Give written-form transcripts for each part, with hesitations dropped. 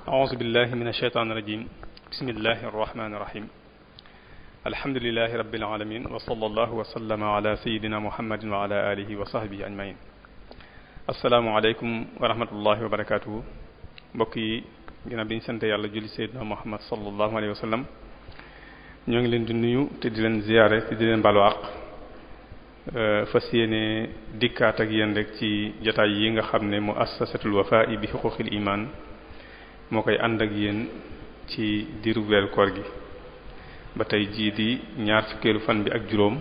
أعوذ بالله من الشيطان الرجيم بسم الله الرحمن الرحيم الحمد لله رب العالمين وصلى الله وسلم على سيدنا محمد وعلى آله وصحبه أجمعين السلام عليكم ورحمة الله وبركاته mbokk yi ginnaaw bi ñu sant yàlla julli Seydina Muhammad sallallahu alayhi wa sallam ñoo ngi leen di nuyu te di leen ziyaare te di leen balu àq fas yéene dikkaat ak yéen rek ci jotaay yi nga xam ne muassasatul Wafa'i bi huquqil iman moo koy ànd ak yéen ci diiru weeru koor gi ba tey jii di ñaar fukkeelu fan bi ak juróom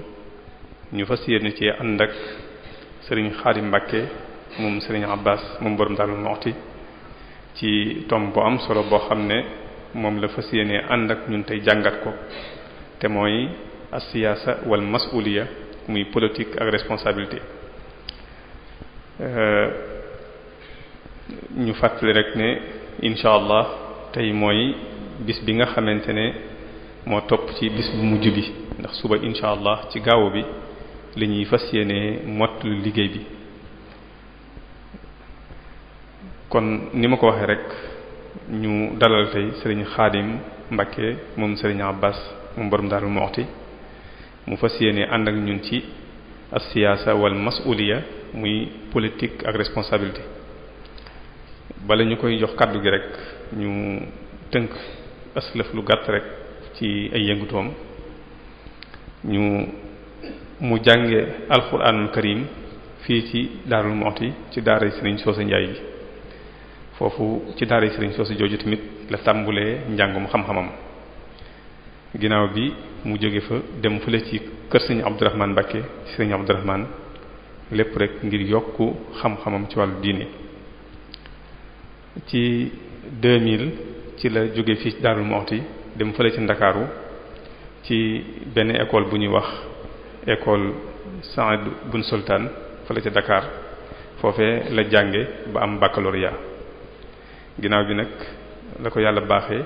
ñu fas yéene ci ànd ak sëriñ Xaadim Mbàkke moom sëriñ Abbas moom borom Daaru Muxti ci tom bu am solo boo xam ne moom la fas yéene ànd ak ñun tey jàngat ko te mooy as-siyaasa wal mas'uliya muy politique ak responsabilité ñu fàttali rek ne incha allah tey mooy bis bi nga xamante ne moo topp ci bis bu mujj bi ndax suba incha allah ci gaawu bi li ñuy fas yéene mottali liggéey bi kon ni ma ko waxee rek ñu dalal tey sëriñ Xaadim Mbàkke moom sëriñ Abbas moom borom Daaru Muxti mu fas yéene ànd ak ñun ci as-siyaasa wal mas'uliya muy politique ak responsabilité bala ñu koy jox kàddu gi rek ñu tënk aslëf lu gàtt rek ci ay yëngutoom mu jànge alquranul karim fii ci Daarul Muxti ci daara Sëriñ Soosa Njaay bi foofu ci daara Sëriñ Soosa jooju tamit la tàmbulee njàngum xam-xamam ginnaaw bi mu jóge fa dem fële ci kër Sëriñ Abdourahmane Mbakke ci Sëriñ Abdourahmane lépp rek ngir yokku xam-xamam ci wàllu diine ci 2000 ci la jóge fii ci Daarul Muxti dem fële ci Ndakaaru ci benn école bu ñuy wax école Saad Bun Sultan fële ca Dakar foofee la jànge ba am baccalauréat ginnaaw bi nag la ko yàlla baaxee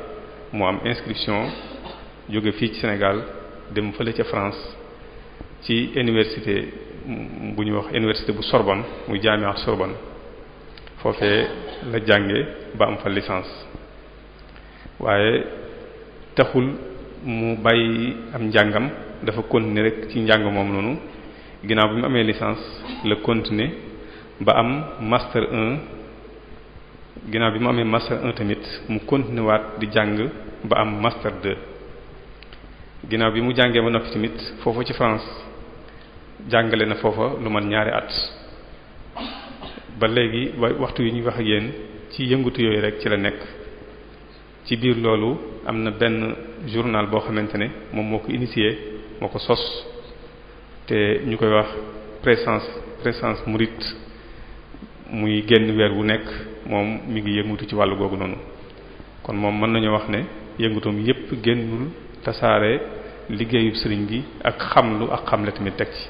mu am inscription jóge fii ci Sénégal dem fële ca France ci université bu ñuy wax université bu Sorbonne muy jaamiat Sorbonne foofee la jànge ba am fa licence waaye taxul mu bàyyi am njàngam dafa continuer rek ci njàng moom noonu ginnaaw bi mu amee licence la continuer ba am master 1 ginnaaw bi mu amee master 1 tamit mu continuer waat di jàng ba am master 2 ginnaaw bi mu jàngee ba noppi tamit foofa ci France jàngale na foofa lu man ñaari at ba léegi waxtu yi ñuy wax ak yéen ci yëngutu yooyu rek ci la nekk ci biir loolu am na benn journal boo xamante ne moom moo ko initié moo ko sos te ñu koy wax présence mouride muy génn weer wu nekk moom mi ngi yëngutu ci wàllu googu noonu kon moom mën nañu wax ne yëngutoom yépp génnul tasaare liggéeyu sëriñ bi ak xamlu ak xamle tamit teg ci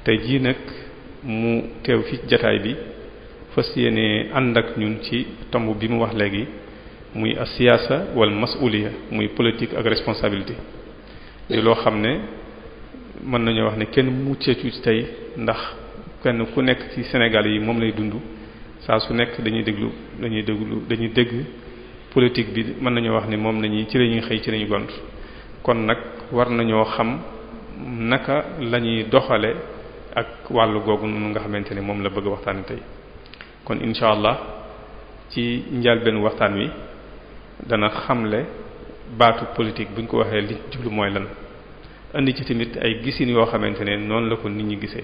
tey jii nag mu teew fi jataay bi fas yéene ànd ak ñun ci tomb bi mu wax léegi muy as-siyaasa wal mas'uliya muy politique ak responsabilité di loo xam ne mën nañoo wax ne kenn mucceetu ci tey ndax kenn ku nekk ci Sénégal yi moom lay dund saa su nekk dañuy dégg politique bi mën nañoo wax ne moom lañuy ci lañuy xëy ci lañuy gont kon nag war nañoo xam naka lañuy doxale ak wàllu googu noonu nga xamante ne moom la bëgg waxtaan tey kon incha allah ci njëlbéenu waxtaan wi dana xamle baatu politique bu ñu ko waxee li jublu mooy lan indi ci tamit ay gisin yoo xamante ne noonu la ko nit ñi gisee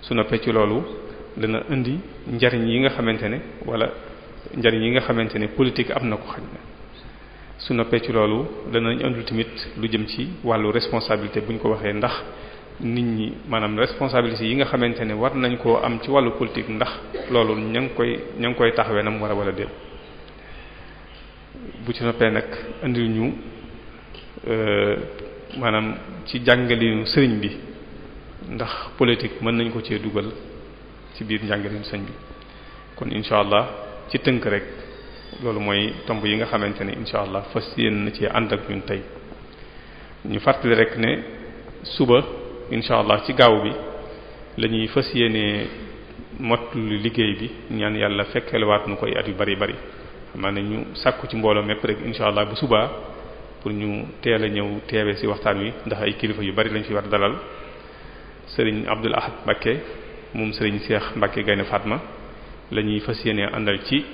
su noppee ci loolu dana indi njariñ yi nga xamante ne wala njariñ yi nga xamante ne politique am na ko xaj na su noppee ci loolu danañ indil tamit lu jëm ci wàllu responsabilité bu ñu ko waxee ndax nit ñi maanaam responsabilité yi nga xamante ne war nañ koo am ci wàllu politique ndax loolu ña ngi koy taxawee nam war a wala déet bu ci noppee nag indil ñu maanaam ci jàngalinu sëriñ bi ndax politique mën nañ ko cee dugal ci biir njàngalinu sëriñ bi kon incha allah ci tënk rek loolu mooy tomb yi nga xamante ne incha allah fas yéen na ci ànd ak ñun tey ñu fàttali rek ne suba incha allah ci gaaw bi la ñuy fas yéenee mottali liggéey bi ñaan yàlla fekkeelewaat nu koy at yu bari bari xam naa ne ñu sàkku ci mbooloo mépp rek incha allah bu subaa pour ñu teel a ñëw teewe ci waxtaan wi ndax ay kilifa yu bari lañ fi war dalal sëriñ Abdul Ahad Mbacké moom sëriñ Cheikh Mbacké Gaynde Fatma la ñuy fas yéene àndal ci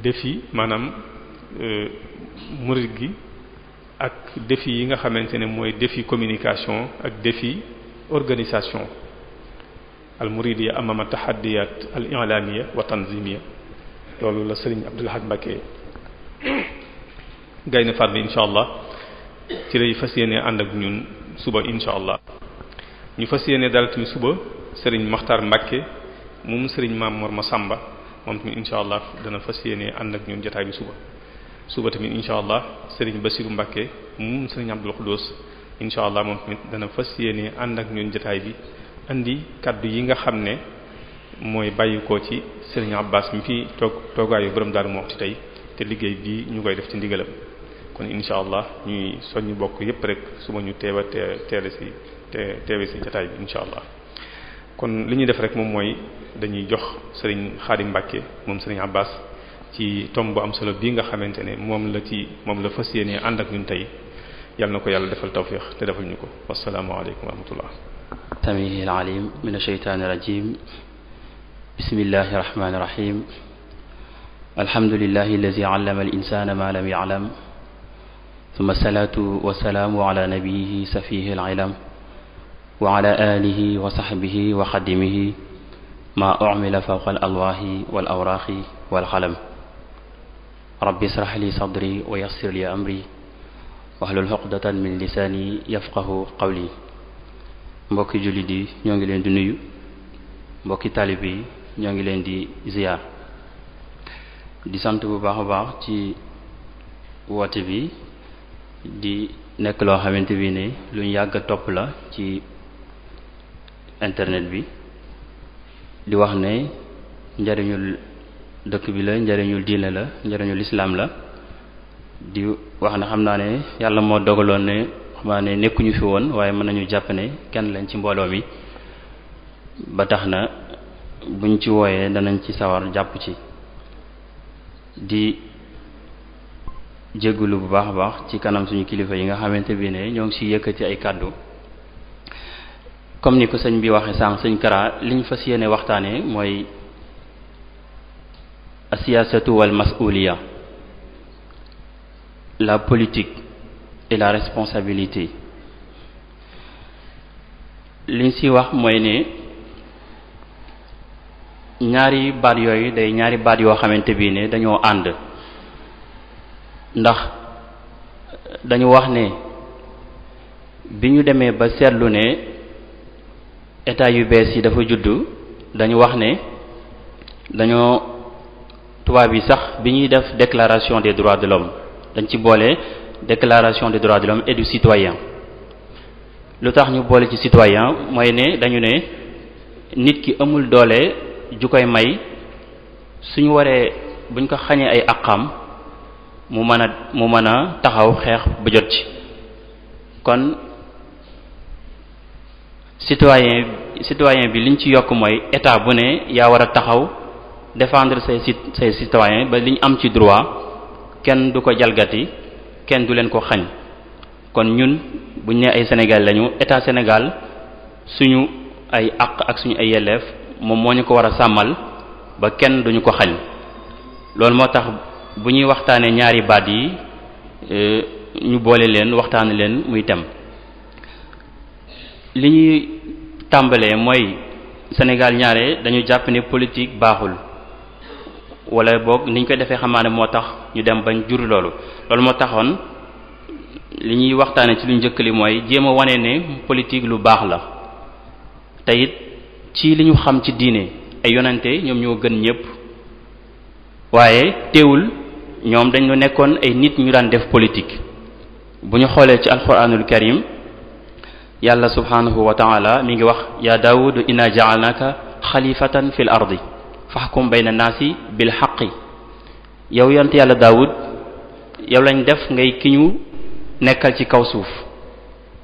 défi maanaam murid gi ak défi yi nga xamante ne mooy défi communication ak défi organisation al muridiyya amama tahaddiyat al i'lamiyya wa tanzimiyya loolu la sëriñ Abdul Ahad Mbacké Gaynde Fatma insha allah ci lay fas yéene ànd ak ñun suba insha allah ñu fas yéene daal tamit suba sëriñ Maxtar Mbacké moom sëriñ Maam Mor Masamba moom tamit insha allah dana fas yéene ànd ak ñun jotaay bi suba tamit insha allah sëriñ Basiru Mbacké moom sëriñ Abdul Xudoos insha allah moom tamit dana fas yéene ànd ak ñun jotaay bi indi kaddu yi nga xam ne mooy bàyyi ko ci sëriñ Abbas mi fi toogaayu borom Daaru Muxti tey te liggéey bii ñu koy def ci ndigalam kon insha allah ñuy soññ bokk yépp rek suba ñu teewe ci jotaay bi insha allah kon li ñuy def rek moom mooy dañuy jox sëriñ Xaadim Mbacké moom sëriñ Abbas ci tomb bu am solo bii nga xamante ne moom la fas yéene ànd ak ñun tey yàlla na ko yàlla defal tawfiq te defal ñu ko wassalaamu aleykum wa rahmatullah samiihil aliim mina shaytaani rajiim bismillahi rahmaani rahiim alhamdulillahi allazi allama al insaana ma lam ya'lam thumma salaatu wa salaamu ala nabiyyihi safihil ilam wa ala alihi wa sahbihi wa xadimihi ma u'mila fawqa al alwaahi wal awraaxi wal qalam rabbi israh li sadri wa yassir li amri wahlul uqdatan min lisaani yafqahu qawli mbokki jullit yi ñoo ngi leen di nuyu mbokki taalib yi ñoo ngi leen di ziyaar di sant bu baax a baax ci woote bi di nekk loo xamante bi ne lu ñu yàgg a topp la ci internet bi di wax ne njariñul dëkk bi la njariñul diine la njariñul islaam la di wax ne xam naa ne yàlla moo dogaloon ne xam naa ne nekkuñu fi woon waaye mën nañu jàpp ne kenn lañ ci mbooloo mi ba tax na buñ ci wooyee danañ ci sawar jàpp ci di jéggulu bu baax a baax ci kanam suñu kilifa yi nga xamante bi ne ñoo ngi ci yëkkati ay kàddu comme ni ko sëñ bi waxe sànq sëñ Kara liñ fas yéene waxtaane mooy asiyasatu wal mas'uliya la politique et la responsabilité liñ ci wax mooy ne ñaari baat yooyu day ñaari baat yoo xamante bi ne dañoo ànd ndax dañu wax ne bi ñu demee ba seetlu ne état yu bees yi dafa juddu dañu wax ne dañoo tubaab yi sax bi ñuy def déclaration des droits de l'homme dañ ci boole déclaration des droits de l'homme et du citoyen lu tax ñu boole ci citoyen mooy ne dañu ne nit ki amul doole ju koy may suñu waree buñ ko xañee ay àqam mu mën a taxaw xeex ba jot ci kon citoyen bi liñ ci yokk mooy état bu ne yaa war a taxaw défendre say citoyen ba liñ am ci droit kenn du ko jalgati kenn du leen ko xañ kon ñun buñ ne ay Sénégal lañu état Sénégal suñu ay àq ak suñu ay yelleef moom moo ñu ko war a sàmmal ba kenn duñu ko xañ loolu moo tax bu ñuy waxtaanee ñaari baat yi ñu boole leen waxtaane leen muy tem li ñuy tàmbalee mooy Sénégal ñaare dañu jàpp ne politique baaxul wala boog niñ koy defee xamaane moo tax ñu dem bañ jur loolu moo taxoon li ñuy waxtaane ci lu njëkk li mooy jéem a wane ne politique lu baax la te it ci li ñu xam ci diine ay yonante ñoom ñoo gën ñépp waaye teewul ñoom dañu nekkoon ay nit ñu daan def politique bu ñu xoolee ci alquranul karim yàlla subhanahu wa ta'ala mi ngi wax ya daawud inna ja'alnaka xalifatan fil ardi fahkum bayna naasi bil haqqi yow yonent yàlla daawud yow lañ def ngay ki ñu nekkal ci kaw suuf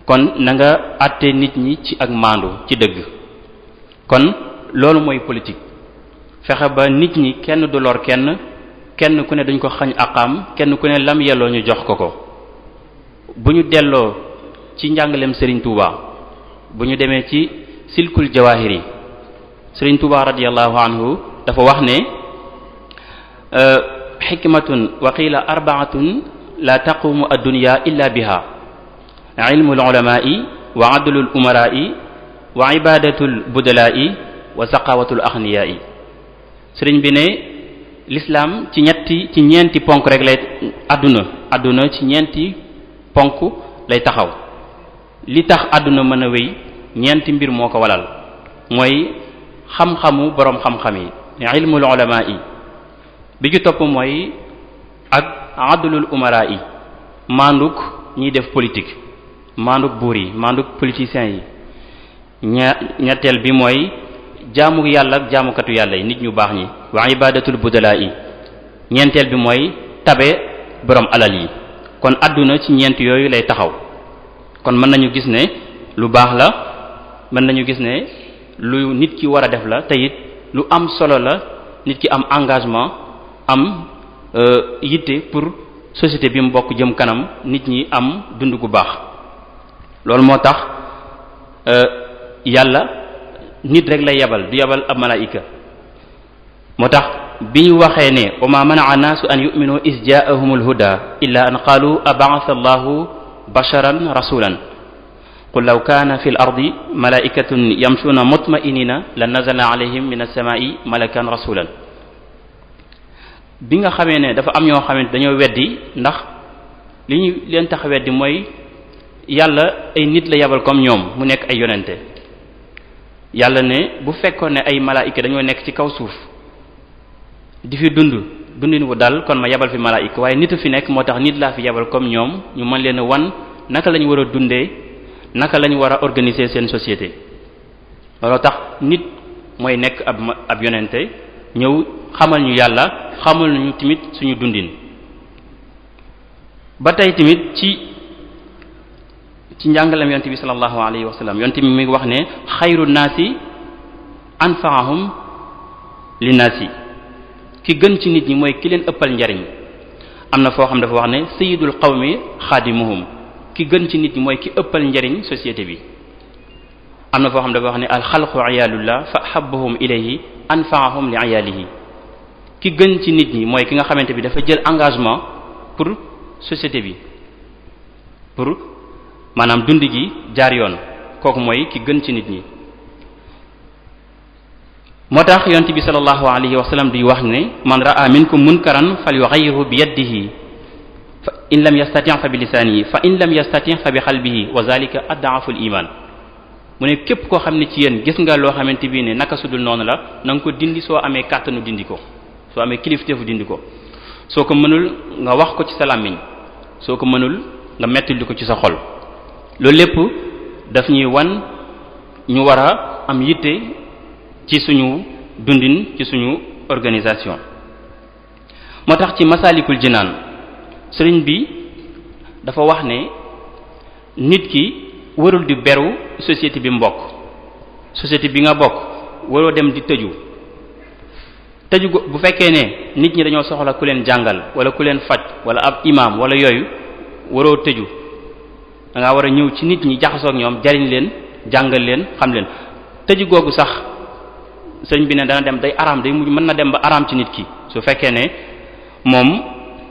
kon na nga àtte nit ñi ci ak maandu ci dëgg kon loolu mooy politique fexe ba nit ñi kenn du lor kenn ku ne dañ ko xañ aqam kenn ku ne lam yelloo ñu jox ko ko. bu ñu delloo ci njàngaleem Serigne Touba bu ñu demee ci silkul jawahiri Serigne Touba radiyallahu anhu dafa wax ne xikmatun wa qiila arbaatun la taqumu ad-dunya illa biha ilmul ulamaai wa adlul umaraai wa ibadatul budalaai wa saqawatul axniyaai. sëriñ bi ne l'islam ci ñeenti ponk rek lay àdduna ci ñeenti ponk lay taxaw. li tax àdduna mën a wéy ñeenti mbir moo ko walal mooy xam-xamu boroom xam-xam yi ilmul ulama yi bi ci topp mooy ak adlul umara yi maanduk ñiy def politique maanduk buur yi maanduk politiciens yi ñetteel bi mooy jaamu yàlla ak jaamukatu yàlla yi nit ñu baax ñi wa ibadatul budala yi ñeenteel bi mooy tabe boroom alal yi. kon àdduna ci ñeent yooyu lay taxaw kon mën nañu gis ne lu baax la mën nañu gis ne lu nit ki war a def la te it lu am solo la nit ki am engagement am yitte pour société bi mu bokk jëm kanam nit ñi am dund gu baax. loolu moo tax yàlla nit rek lay yabal du yabal ab malaayika moo tax bi ñu waxee ne wa ma manaa naasu an yuminu is jaahumul huda illa an qaalu ab'atha allahu basharan rasulan qul law kaana fi l ardi malaikatun yamshuuna mutma'inina la nazala alayhim min as-samaa'i malakan rasulan. bi nga xamee ne dafa am ñoo xamante dañoo weddi ndax li ñu leen tax weddi mooy yàlla ay nit la yabal comme ñoom mu nekk ay yonente yàlla ne bu fekkoon ne ay malaayika dañoo nekk ci kaw suuf di fi dundin wu dal kon ma yabal fi malaayika waaye nit a fi nekk moo tax nit laa fi yabal comme ñoom ñu mën leen a wan naka lañu war a dundee naka lañu war a organiser seen société. looloo tax nit mooy nekk ab yonente ñëw xamal ñu yàlla xamal nañu tamit suñu dundin. ba tey tamit ci njàngalem yonte bi sallallahu alayhi wa sallam yonte bi mi ngi wax ne xayru naasi anfaahum li naasi ki gën ci nit ñi mooy ki leen ëppal njariñ. am na foo xam dafa wax ne sayyidul qawmi xaadimuhum ki gën ci nit ñi mooy ki ëppal njariñ société bi. am na foo xam dafa wax ne alxalqu iyaalullah fa ahabbuhum ilayhi anfaahum li iyaalihi ki gën ci nit ñi mooy ki nga xamante bi dafa jël engagement pour société bi pour maanaam dund gi jaar yoon kooku mooy ki gën ci nit ñi. moo tax yonent bi sallallahu alayhi wa sallam di wax ne man ra'a minkum munkaran falyughayyirhu bi yadihi fa in lam yastati' fa bi lisanihi fa in lam yastati' fa bi qalbihi wa zalika ad'afu al-iman. mu ne képp koo xam ne ci yéen gis nga loo xamante bii ne naka sudul noonu la na nga ko dindi soo amee kàttanu dindi ko soo amee kilifteefu dindi ko soo ko mënul nga wax ko ci sa làmmiñ soo ko mënul nga mettali ko ci sa xol. loolu lépp daf ñuy wan ñu war a am yitte ci suñu dundin ci suñu organisation. moo tax ci Masaalikul Jinaan sëriñ bi dafa wax ne nit ki warul di beru société bi mbokk société bi nga bokk waroo dem di tëju bu fekkee ne nit ñi dañoo soxla ku leen jàngal wala ku leen faj wala ab imam wala yooyu waroo tëju da ngaa war a ñëw ci nit ñi jaxasoo ak ñoom jariñ leen jàngal leen xam leen. tëju googu sax sëñ bi ne dana dem day araam day mujj mën na dem ba araam ci nit ki su fekkee ne moom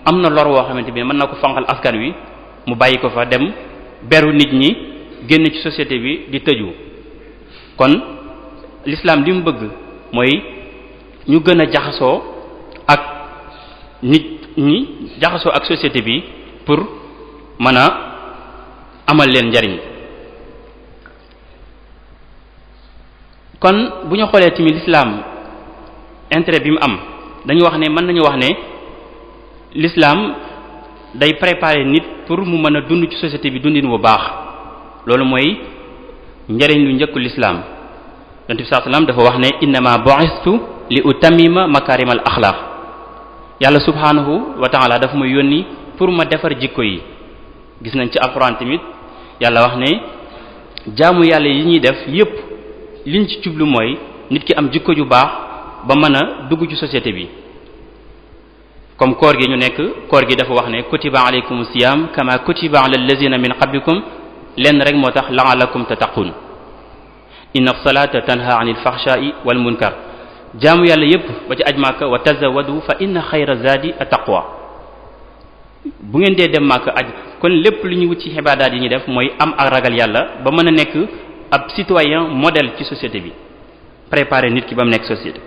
am na lor woo xamante bi mën na ko fanqal askan wi mu bàyyi ko fa dem beru nit ñi génn ci société bi di tëju. kon l'islam li mu bëgg mooy ñu gën a jaxasoo ak nit ñi jaxasoo ak société bi pour mën a amal leen njariñ. kon bu ñu xoolee tamit l'islam intérêt bi mu am dañu wax ne mën nañu wax ne l'islam day préparer nit pour mu mën a dund ci société bi dundin bu baax. loolu mooy njariñ lu njëkku l'islam. Yonent bi sallallahu alayhi wasallam dafa wax ne innama bu'istu li utammima makarimal axlaq yàlla subhanahu wa ta'ala dafa ma yónni pour ma defar jikko yi. gis nañ ci alxuraan tamit yàlla wax ne jaamu yàlla yi ñuy def yépp liñ ci jublu mooy nit ki am jikko ju baax ba mën a dugg ci société bi. comme koor gi ñu nekk, koor gi dafa wax ne kutiba alaykum siyam kama kutiba ala allazina min qablikum lenn rek moo tax la'allakum tattaqun inna salata tanha anil fahsha'i wal munkar. jaamu yàlla yépp ba ci aj Màkka wa tazawwadu fa inna xayra zadi at-taqwa. bu ngeen dee dem Màkka aj kon lépp lu ñu wut ci xibaadaat yi ñu def mooy am ak ragal yàlla ba mën a nekk ab citoyen modèle ci société bi, préparer nit ki ba mu nekk société.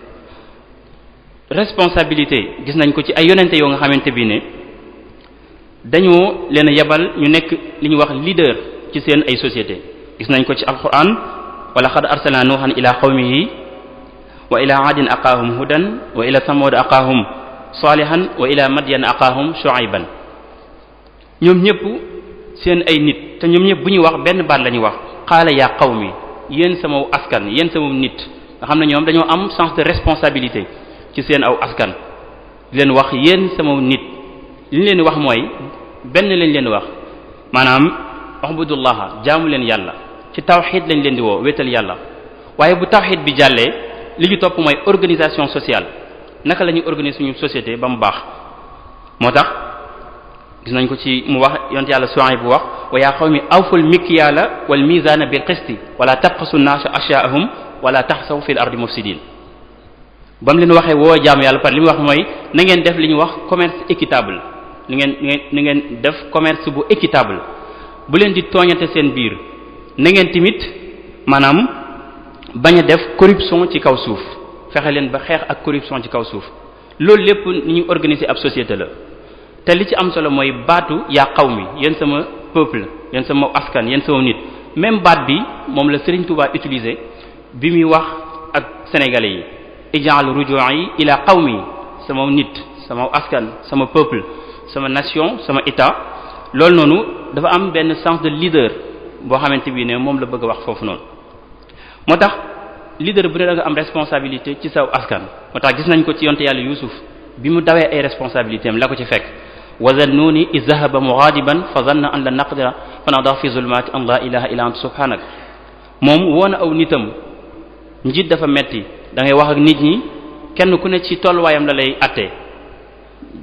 responsabilité gis nañ ko ci ay yonente yoo nga xamante bi ne dañoo leen yebal ñu nekk li ñuy wax leader ci seen ay société. gis nañ ko ci alquran wa laqad arsalna nuuhan ila qawmihi wa ila aadin aqaahum hudan wa ila samud aqaahum salihan wa ila madyan aqaahum shuayban. ñoom ñëpp seen ay nit te ñoom ñëpp bu ñuy wax benn baat la ñuy wax qaala yaa qawmi, yéen sama askan, yéen sama nit. nga xam ne ñoom dañoo am sens de responsabilité ci seen aw askan, di leen wax yéen sama nit. li ñu leen wax mooy benn lañ leen wax, maanaam ubudullaha, jaamu leen yàlla, ci tawxid lañ leen di woo, wéetal yàlla. waaye bu tawxid bi jàllee li ñu topp mooy organisation sociale, naka la ñuy organiser suñu société ba mu baax. moo tax gis nañ ko ci mu wax yonent yàlla Suayb bu wax wa yaa qawmi awful mikyaala wal mizaana bil qisti wala tabxasu naasa ashyaahum wala taxsaw fil ardi mufsidin. ba mu leen waxee woo jaamu yàlla par li mu wax mooy na ngeen def li ñuy wax commerce équitable, ni ngeen def commerce bu équitable, bu leen di tooñante seen biir, na ngeen tamit maanaam bañ a def corruption ci kaw suuf, fexe leen ba xeex ak corruption ci kaw suuf. loolu lépp ni ñuy organiser ab société la. te li ci am solo mooy baatu yaa qawmi, yéen sama peuple, yéen sama askan, yéen sama nit. même baat bi moom la Serigne Touba utilisé bi muy wax ak sénégalais yi. ij'al ruju'i ila qawmi, sama nit, sama askan, sama peuple, sama nation, sama état. loolu noonu dafa am benn sens de leader boo xamante bi ne moom la bëgg a wax foofu noonu. moo tax leader bu ne da nga am responsabilité ci saw askan. moo tax gis nañ ko ci yonte yàlla Yuusuf bi mu dawee ay responsabilité am la ko ci fekk. wa zannuni iz zahaba mughadiban fa zanna an lan naqdira fa nada fi zulumati an la ilaha illa anta subhanak. moom woona aw nitam, njiit dafa metti, da ngay wax ak nit ñi, kenn ku ne ci tolluwaayam la lay attee.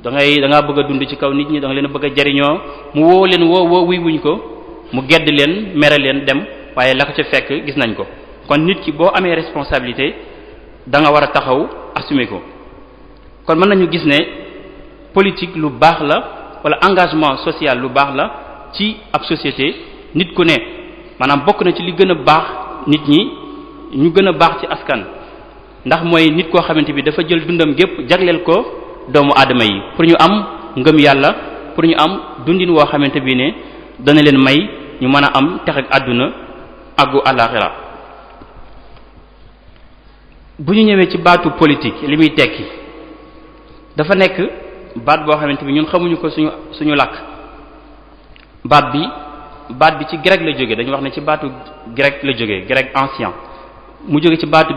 da ngaa bëgg a dund ci kaw nit ñi, da nga leen a bëgg a jariñoo, mu woo leen woo wuy wuñ ko, mu gedd leen, mere leen dem, waaye la ko ca fekk gis nañ ko. kon nit ki boo amee responsabilité da nga war a taxaw assumer ko. kon mën nañu gis ne politique lu baax la, wala engagement social lu baax la ci ab société. nit ku ne maanaam bokk na ci li gën a baax nit ñi ñu gën a baax ci askan, ndax mooy nit koo xamante bi dafa jël dundam gépp jagleel ko doomu aadama yi pour ñu am ngëm yàlla, pour ñu am dundin woo xamante bi ne dana leen may ñu mën a am tex ak àdduna àggu àllaaxira. bu ñu ñëwee ci baatu politique li muy tekki dafa nekk baat boo xamante bi ñun xamuñu ko suñu làkk. baat bi ci grec la jógee, dañu wax ne ci baatu grec la jógee, grec ancien. mu jóge ci baat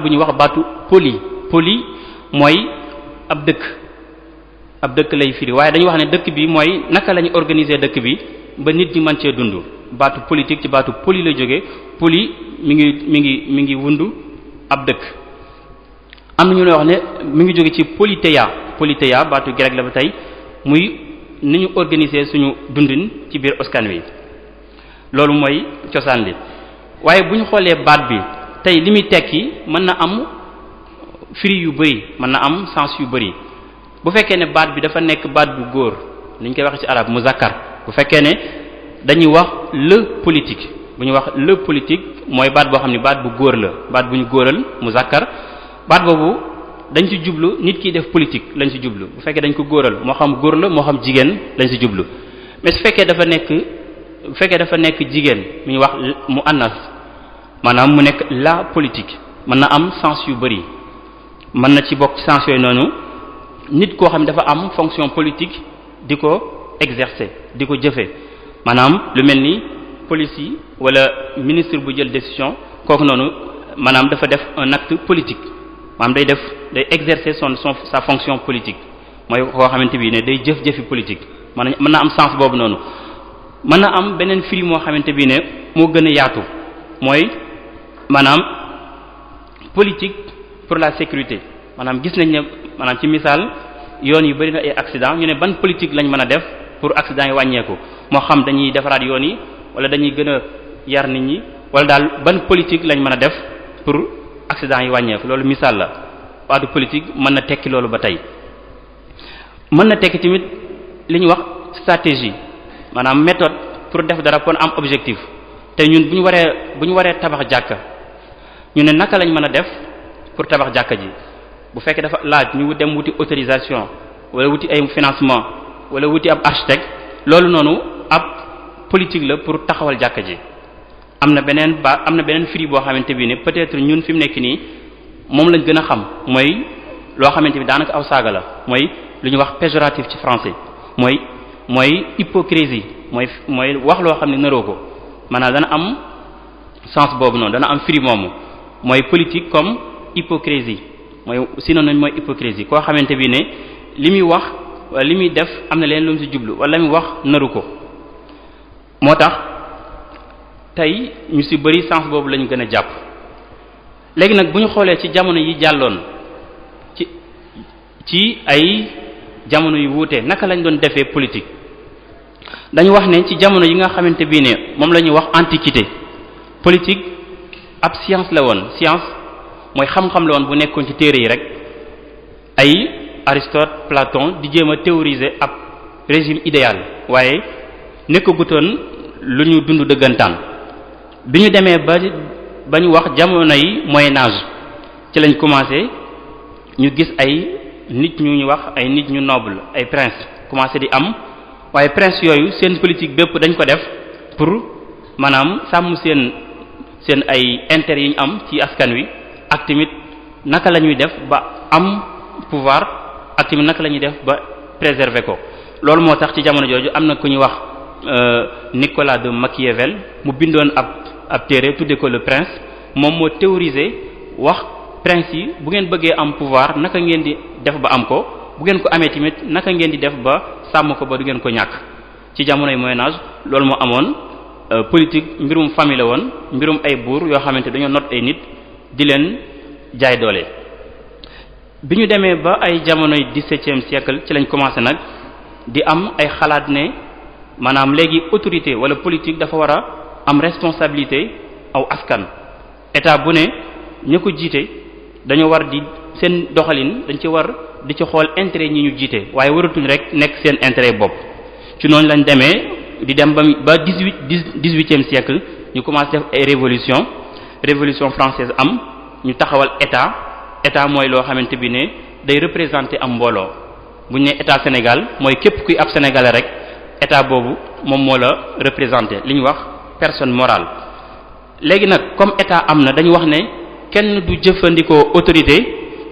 bu ñuy wax baatu poli mooy ab dëkk lay firi, waaye dañu wax ne dëkk bi mooy naka la ñu organiser dëkk bi ba nit ñi mën cee dund. baatu politique ci baatu poli la jóge. poli mi ngi wundu ab dëkk. am na ñu lay wax ne mi ngi jóge ci politeia baatu grec la ba tey, muy ni ñu organiser suñu dundin ci biir askan wi. loolu mooy cosaan li. waaye bu ñu xoolee baat bi tey li muy tekki mën na am firi yu bëri, mën na am sens yu bëri. bu fekkee ne baat bi dafa nekk baat bu góor, ni ñu koy waxee ci arab muzakkar. bu fekkee ne dañuy wax le politique, bu ñuy wax le politique mooy baat boo xam ne baat bu góor la, baat bu ñu góoral muzakkar. baat boobu dañ ci jublu nit kiy def politique lañ ci jublu. bu fekkee dañ ko góoral moo xam góor la moo xam jigéen lañ ci jublu. mais su fekkee dafa nekk jigéen mi ñu wax mu annas, maanaam mu nekk la politique, mën na am sens yu bëri. mën na ci bokk sens yooyu noonu nit koo xam ne dafa am fonction politique di ko exercer, di ko jëfe. maanaam lu mel ni police yi wala ministre bu jël décision, kooku noonu maanaam dafa def un acte politique, maanaam day exercer sa fonction politique. mooy koo xamante bi ne day jëfi politique. mën na am sens boobu noonu. mën na am beneen firi moo xamante bi ne moo gën a yaatu, mooy maanaam politique pour la sécurité, maanaam gis nañ ne maanaam ci misaal yoon yu bari na ay accident ñu ne ban politique lañ mën a def pour accident yi wàññeeku moo xam dañuy defaraat yoon yi wala dañuy gën a yar nit ñi wala daal ban politique lañ mën a def pour accident yi wàññeeku loolu misaal la baatu politique mën na tekki loolu ba tey mën na tekki tamit li ñuy wax stratégie maanaam méthode pour def dara pour am objectif te ñun bu ñu waree tabax jàkka ñu ne naka lañ mën a def pour tabax jàkka ji bu fekkee dafa laaj ñu dem wuti autorisation wala wuti ay financement wala wuti ab architecte loolu noonu ab politique la pour taxawal jàkka ji am na beneen firi boo xamante bi ne peut-être ñun fi mu nekk nii moom lañ gën a xam mooy loo xamante bi daanaka aw saaga la mooy lu ñuy wax péjoratif ci français mooy hypocrisie mooy wax loo xam ne naroo ko maanaam dana am sens boobu noonu dana am firi moomu mooy politique comme hypocrisie mooy synonyme mooy hypocrisie koo xamante bi ne li muy wax wala li muy def am na leen lu mu ci jublu wala li muy wax naru ko moo tax tey ñu ci bari sens boobu lañu gën a jàpp léegi nag bu ñu xoolee ci jamono yi jàlloon ci ay jamono yu wuute naka lañ doon defee politique dañu wax ne ci jamono yi nga xamante bii ne moom la ñuy wax antiquité politique ab science la woon science mooy xam-xam la woon bu nekkoon ci téere yi rek ay Aristote Platon di jéem a théoriser ab régime idéal waaye nekkagutoon lu ñu dund dëggantaan bi ñu demee ba ñu wax jamono yi Moyen Âge ci lañ commencé ñu gis ay nit ñu wax ay nit ñu noble ay prince commencé di am waaye prince yooyu seen politique bépp dañ ko def pour maanaam sàmm seen ay intérêts yi ñu am ci askan wi ak tamit naka la ñuy def ba am pouvoir ak tamit naka la ñuy def ba préserver ko loolu moo tax ci jamono jooju am na ku ñuy wax Nicolas de Machiavel mu bindoon ab téere tudde ko le prince moom moo théorisé wax prince yi bu ngeen bëggee am pouvoir naka ngeen di def ba am ko bu ngeen ko amee tamit naka ngeen di def ba sàmm ko ba du ngeen ko ñàkk ci jamonoy Moyen Âge loolu moo amoon politique mbirum famille la woon mbirum ay buur yoo xamante dañoo not ay nit di leen jaay doole. bi ñu demee ba ay jamonoy 17e siècle ci lañ commencé nag di am ay xalaat ne maanaam léegi autorité wala politique dafa war a am responsabilité aw askan état bu ne ñu ko jiite dañoo war di seen doxalin dañ ci war di ci xool intérêt ñi ñu jiite waaye waratuñ rek nekk seen intérêt bopp ci noonu lañ demee di dem ba 18e siècle ñu commencé def ay révolution française am ñu taxawal état mooy loo xamante bi ne day représenter am mbooloo bu ñu ne état Sénégal mooy képp kuy ab sénégalais rek état boobu moom moo la représenter li ñu wax personne morale léegi nag comme état am na dañu wax ne kenn du jëfandikoo autorité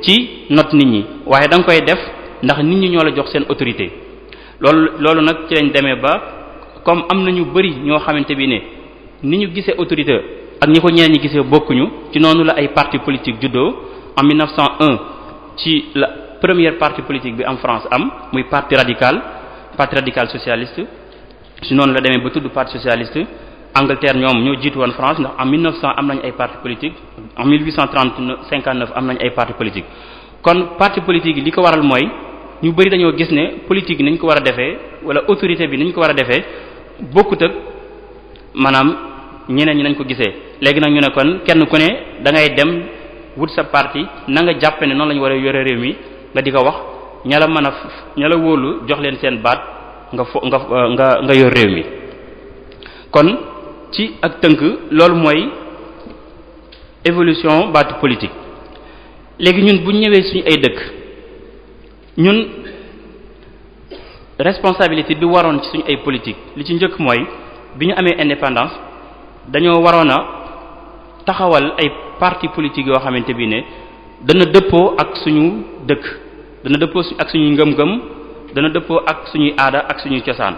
ci not nit ñi waaye da nga koy def ndax nit ñi ñoo la jox seen autorité loolu nag ci lañ demee ba comme am na ñu bari ñoo xamante bi ne ni ñu gisee autorité ak ñi ko ñeneen ñi gisee bokkuñu ci noonu la ay parti politique juddoo en 1901 ci la première parti politique bi am France am muy parti radical socialiste ci noonu la demee ba tudd parti socialiste Angleterre ñoom ñoo jiitu woon France ndax en 1900 am nañ ay parti politique en 1859 am nañ ay parti politique kon parti politique yi li ko waral mooy ñu bari dañoo gis ne politique yi ni ñu ko war a defee wala autorité bi ni ñu ko war a defee bokkut ak maanaam ñeneen ñi nañ ko gisee léegi nag ñu ne kon kenn ku ne da ngay dem wut sa parti na nga jàppe ne noonu la ñu war a yore réew mi nga di ko wax ña la wóolu jox leen seen baat nga yor réew mi kon ci ak tënk loolu mooy évolution baatu politique léegi ñun bu ñëwee suñu ay dëkk ñun responsabilité bi waroon ci suñu ay politique li ci njëkk mooy bi ñu amee indépendance dañoo waroon a taxawal ay parti politique yoo xamante bi ne dana dëppoo ak suñu dëkk dana dëppoo ak suñuy ngëm-ngëm dana dëppoo ak suñuy aada ak suñuy cosaan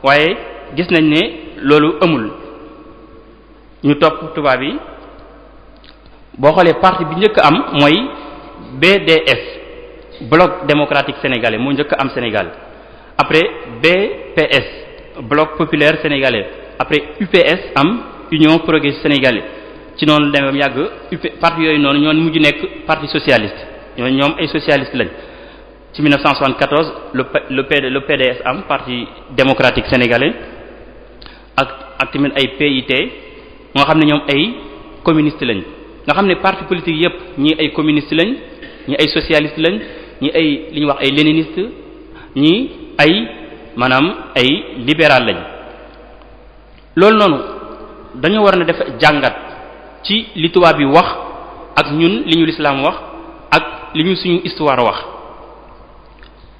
waaye gis nañ ne loolu amul ñu topp tubaab yi boo xoolee parti bi njëkk am mooy BDS bloc démocratique sénégalais moo njëkk am Sénégal après BPS bloc populaire sénégalais après UPS am union progressiste sénégalais ci noonu demee ba mu yàgg parti yooyu noonu ñoo mujj nekk parti socialiste ñoom ay socialiste lañ. ci 1974 le PDS am parti démocratique sénégalais ak tamit ay PIT nga xam ne ñoom ay communiste lañ nga xam ne parti politique yépp ñii ay communiste lañ ñii ay socialiste lañ ñii ay li ñuy wax ay léniniste ñii ay maanaam ay libéral lañ loolu noonu dañoo war na def jàngat ci li tubaab bi wax ak ñun li ñu lislaam wax ak li ñu suñu histoire wax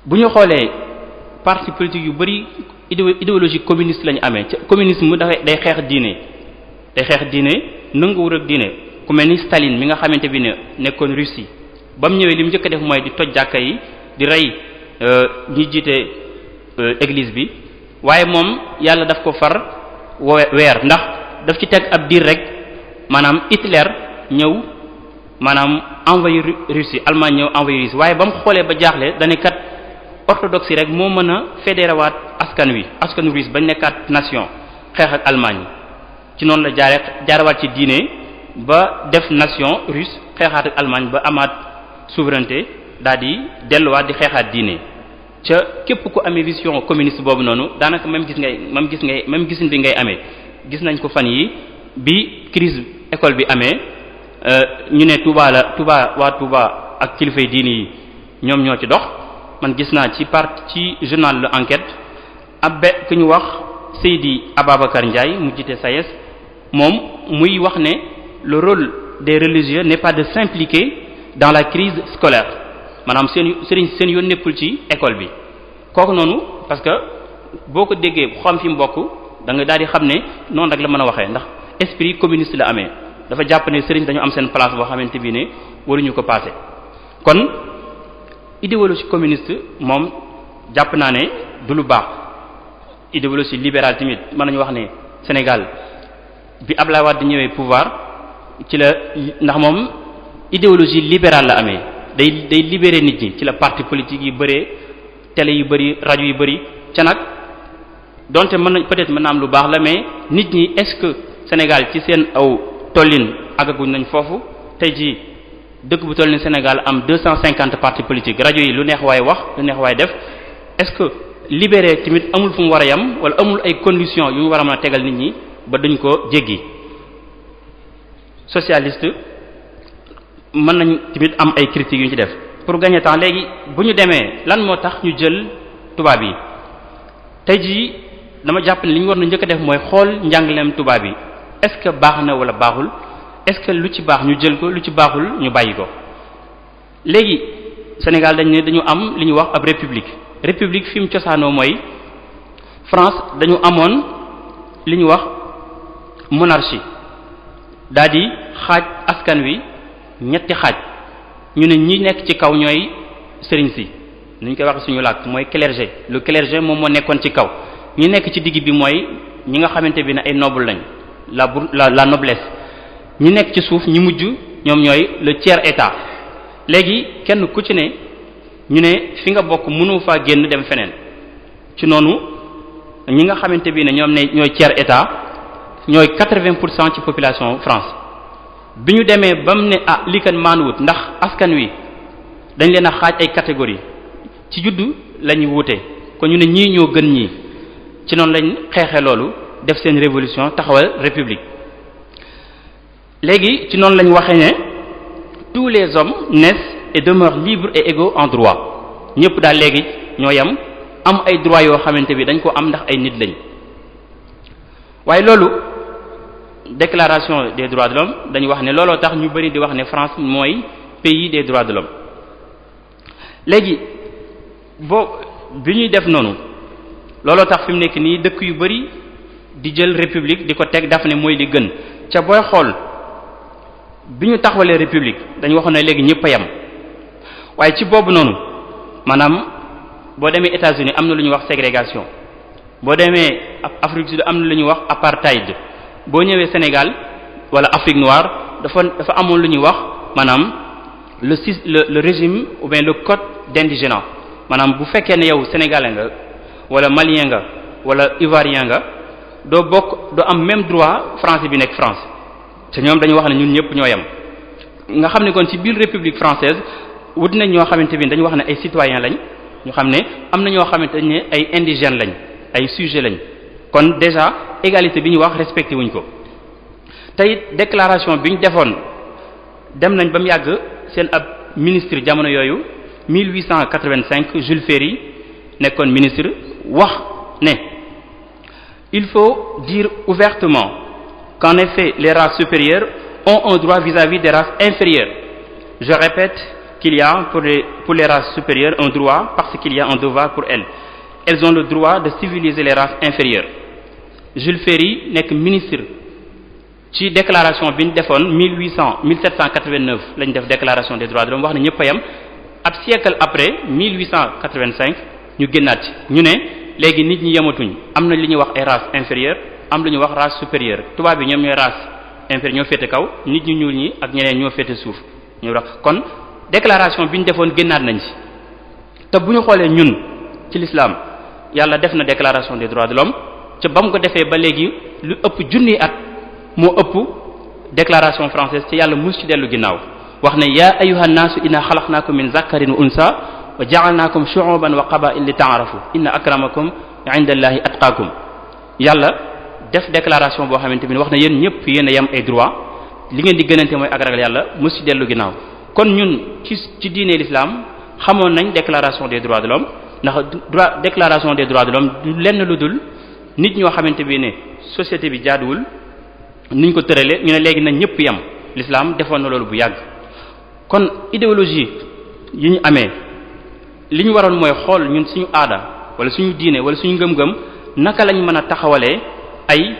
bu ñu xoolee parti politique yu bari idéologie communiste lañu amee ca communisme day xeex diine nanguwul ak diine ku mel ni Staline mi nga xamante bi ne nekkoon Russie ba mu ñëwee li mu njëkk a def mooy di toj jàkka yi di rey ñi jiite église bi waaye moom yàlla daf ko far weer ndax daf ci teg ab diir rek maanaam Hitler ñëw maanaam envoyé Russie Allemagne ñëw envoyé Russie waaye ba mu xoolee ba jaaxle dañu kat orthodoxie rek moo mën a fédéré waat askanu russe bañ nekkaat nation xeex ak Allemagne ci noonu la jaarewaat ci diine ba def nation russe xeexaat ak Allemagne ba amaat souveraineté daal di delluwaat di xeexaat diine ca képp ku amee vision communiste boobu noonu daanaka même gisin bi ngay amee gis nañ ko fan yi bi crise école bi amee ñu ne waa Touba ak kilifay diine yi ñoom ñoo ci dox man gis naa ci journal Le Enquête ku ñu wax Seydi Ababacar Ndiaye mu jiite SAES moom muy wax ne le rôle des religieux n'est pas de s'impliquer dans la crise scolaire maanaam seen yoon nekkul ci école bi kooku noonu parce que boo ko déggee xam fi mu bokk da nga daal di xam ne noonu rek la mën a waxee ndax esprit communiste la amee dafa jàpp ne sëriñ dañu am seen place boo xamante bi ne waruñu ko passé kon idéologie communiste moom jàpp naa ne du lu baax idéologie libérale tamit mën nañu wax ne Sénégal bi Abdoulaye Wade ñëwee pouvoir ci la ndax moom idéologie libérale la amee day libérer nit ñi ci la parti politique yi bëree télé yu bëri rajo yu bëri ca nag donte peut-être mën na am lu baax la mais nit ñi est-ce que Sénégal ci seen aw tollin àggaguñ nañ foofu tey jii dëkk bu toll ni Sénégal am 250 partis politiques rajo yi lu neex waay wax lu neex waay def est-ce que libéré tamit amul fu mu war a yam wala amul ay conditions yu ñu war a mën a tegal nit ñi ba duñ ko jéggi socialiste mën nañ tamit am ay critiques yu ñu ci def pour gagner temps léegi bu ñu demee lan moo tax ñu jël tubaab yi tey jii dama jàpp ne li ñu war na njëkk a def mooy xool njàngaleem tubaab yi est-ce que baax na wala baaxul est-ce que lu ci baax ñu jël ko lu ci baaxul ñu bàyyi ko léegi Sénégal dañ ne dañu am li ñuy wax ab république fi mu cosaanoo mooy France dañu amoon li ñuy wax monarchie daal di xaaj askan wi ñetti xaaj ñu ne ñi nekk ci kaw ñooy sëriñ si ni ñu koy wax suñu làkk mooy clergé le clergé moom moo nekkoon ci kaw ñi nekk ci digg bi mooy ñi nga xamante bi ne ay noble lañ la noblesse ñi nekk ci suuf ñi mujj ñoom ñooy le tiers état léegi kenn ku ci ne ñu ne fi nga bokk mënu faa génn dem feneen ci noonu ñi nga xamante bi ne ñoom ne ñooy tiers état ñooy 80% ci population France bi ñu demee ba mu ne lii kan maanuwut ndax askan wi dañ leen a xaaj ay catégories ci juddu la ñu wuute kon ñu ne ñii ñoo gën ñii ci noonu lañ xeexee loolu def seen révolution taxawal république léegi ci noonu lañ waxee ne tous les hommes naissent et demeurent libres et égaux en droit ñëpp daal léegi ñoo yam am ay droits yoo xamante bi dañ ko am ndax ay nit lañ waaye loolu déclaration des droits de l'homme dañu wax ne looloo tax ñu bari di wax ne France mooy pays des droits de l'homme léegi bi ñuy def noonu looloo tax fi mu nekk nii dëkk yu bari di jël république di ko teg daf ne mooy li gën ca booy xool bi ñu taxawalee république dañu waxoon ne léegi ñëpp a yem waaye ci boobu noonu maanaam boo demee États-Unis am na lu ñuy wax ségrégation boo demee Afrique du Sud am na lu ñuy wax apartheid boo ñëwee Sénégal wala Afrique noire dafa amoon lu ñuy wax maanaam le régime ou bien le code d'indigénat maanaam bu fekkee ne yow sénégalais nga wala malien nga wala ivoirien nga doo am même droit français bi nekk France te ñoom dañu wax ne ñun ñëpp ñoo yem nga xam ne kon ci biir république française wut nañ ñoo xamante bi dañu wax ne ay citoyens lañ ñu xam ne am na ñoo xamante ne ay indigènes lañ ay sujets lañ kon déjà égalité bi ñu wax respecté wuñ ko tey déclaration bi ñu defoon dem nañ ba mu yàgg seen ab ministre jamono yooyu 1885 Jules Ferry nekkoon ministre wax ne il faut dire ouvertement qu'en effet les races supérieures ont un droit vis-à-vis des races inférieures. Je répète qu'il y a pour les races supérieures un droit parce qu'il y a un devoir pour elles. Elles ont le droit de civiliser les races inférieures. Jules Ferry nekk ministre ci déclaration bi ñu defoon 1789 lañ def déclaration des droits de l'homme wax ne ñëpp a yem ab siècle après 1885 ñu génnaat ci ñu ne léegi nit ñi yematuñ am na li ñuy wax ay races inférieures am lu ñuy wax race supérieure tubaab bi ñoom ñooy race inférieure ñoo féete kaw nit ñu ñuul ñi ak ñeneen ñoo féete suuf ñoo wax kon déclaration bi ñu defoon génnaat nañ ci te bu ñu xoolee ñun ci l'islam yàlla def na déclaration des droits de l'homme ca ba mu ko defee ba léegi lu ëpp junni at moo ëpp déclaration française ci yàlla mus ci dellu ginnaaw wax ne yaa ayyuhan naasu inna xalaqnaakum min zakarin wa unsa wa ja'alnaakum shu'uban wa qaba'il li ta'arafu inna akramakum inda allahi atqaakum yàlla def déclaration boo xamante ni wax na yéen ñëpp yéen a yem ay droit li ngeen di gënante mooy ak ragal yàlla mus ci dellu ginnaaw kon ñun ci diine l'islam xamoon nañ déclaration des droits de l'homme ndax déclaration des droits de l'homme du lenn lu dul nit ñoo xamante bi ne société bi jaaduwul niñ ko tëralee ñu ne léegi nañ ñëpp yem l'islam defoon na loolu bu yàgg kon idéologie yi ñu amee li ñu waroon mooy xool ñun suñu aada wala suñu diine wala suñu ngëm-ngëm naka lañ mën a taxawalee ay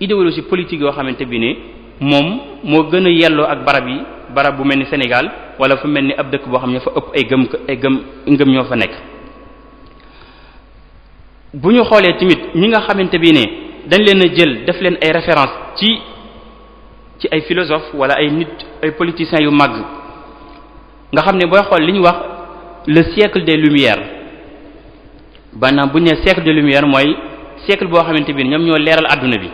idéologie politique yoo xamante bi ne moom moo gën a yelloo ak barab bu mel ni Sénégal wala fu mel ni ab dëkk boo xam ne fa ëpp ay ngëm ñoo fa nekk bu ñu xoolee tamit ñi nga xamante bi ne dañ leen a jël def leen ay référence ci ay philosophes wala ay nit ay politiciens yu màgg nga xam ne booy xool li ñu wax le siècle des Lumières maanaam bu ñu nee siècle des Lumières mooy siècle boo xamante bi ñoom ñoo leeral àdduna bi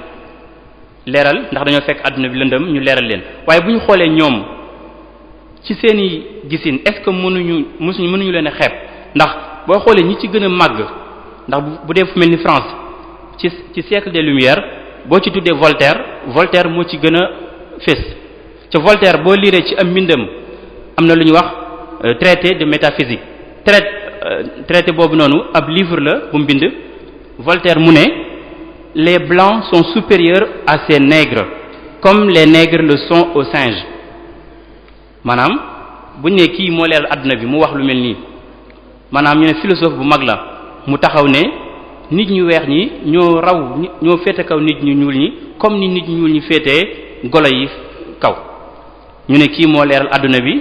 leeral ndax dañoo fekk àdduna bi lëndëm ñu leeral leen waaye bu ñu xoolee ñoom ci seeni gisin est-ce que mënuñu leen a xeeb ndax boo xoolee ñi ci gën a màgg ndax bu dee fu mel ni France ci siècle des Lumières boo ci tuddee Voltaire moo ci gën a fés ca Voltaire boo liiree ci am mbindam am na lu ñuy wax traité de métaphysique traité boobu noonu ab livre la bu mu bind Voltaire mu ne les blancs sont supérieurs à ces nègres comme les nègres le sont aux singes maanaam buñ ne kii moo leeral àdduna bi mu wax lu mel nii maanaam ñu ne philosophe bu mag la mu taxaw ne nit ñu weex ñi ñoo féete kaw nit ñu ñuul ñi comme ni nit ñu ñuul ñi féetee golo yi kaw ñu ne kii moo leeral àdduna bi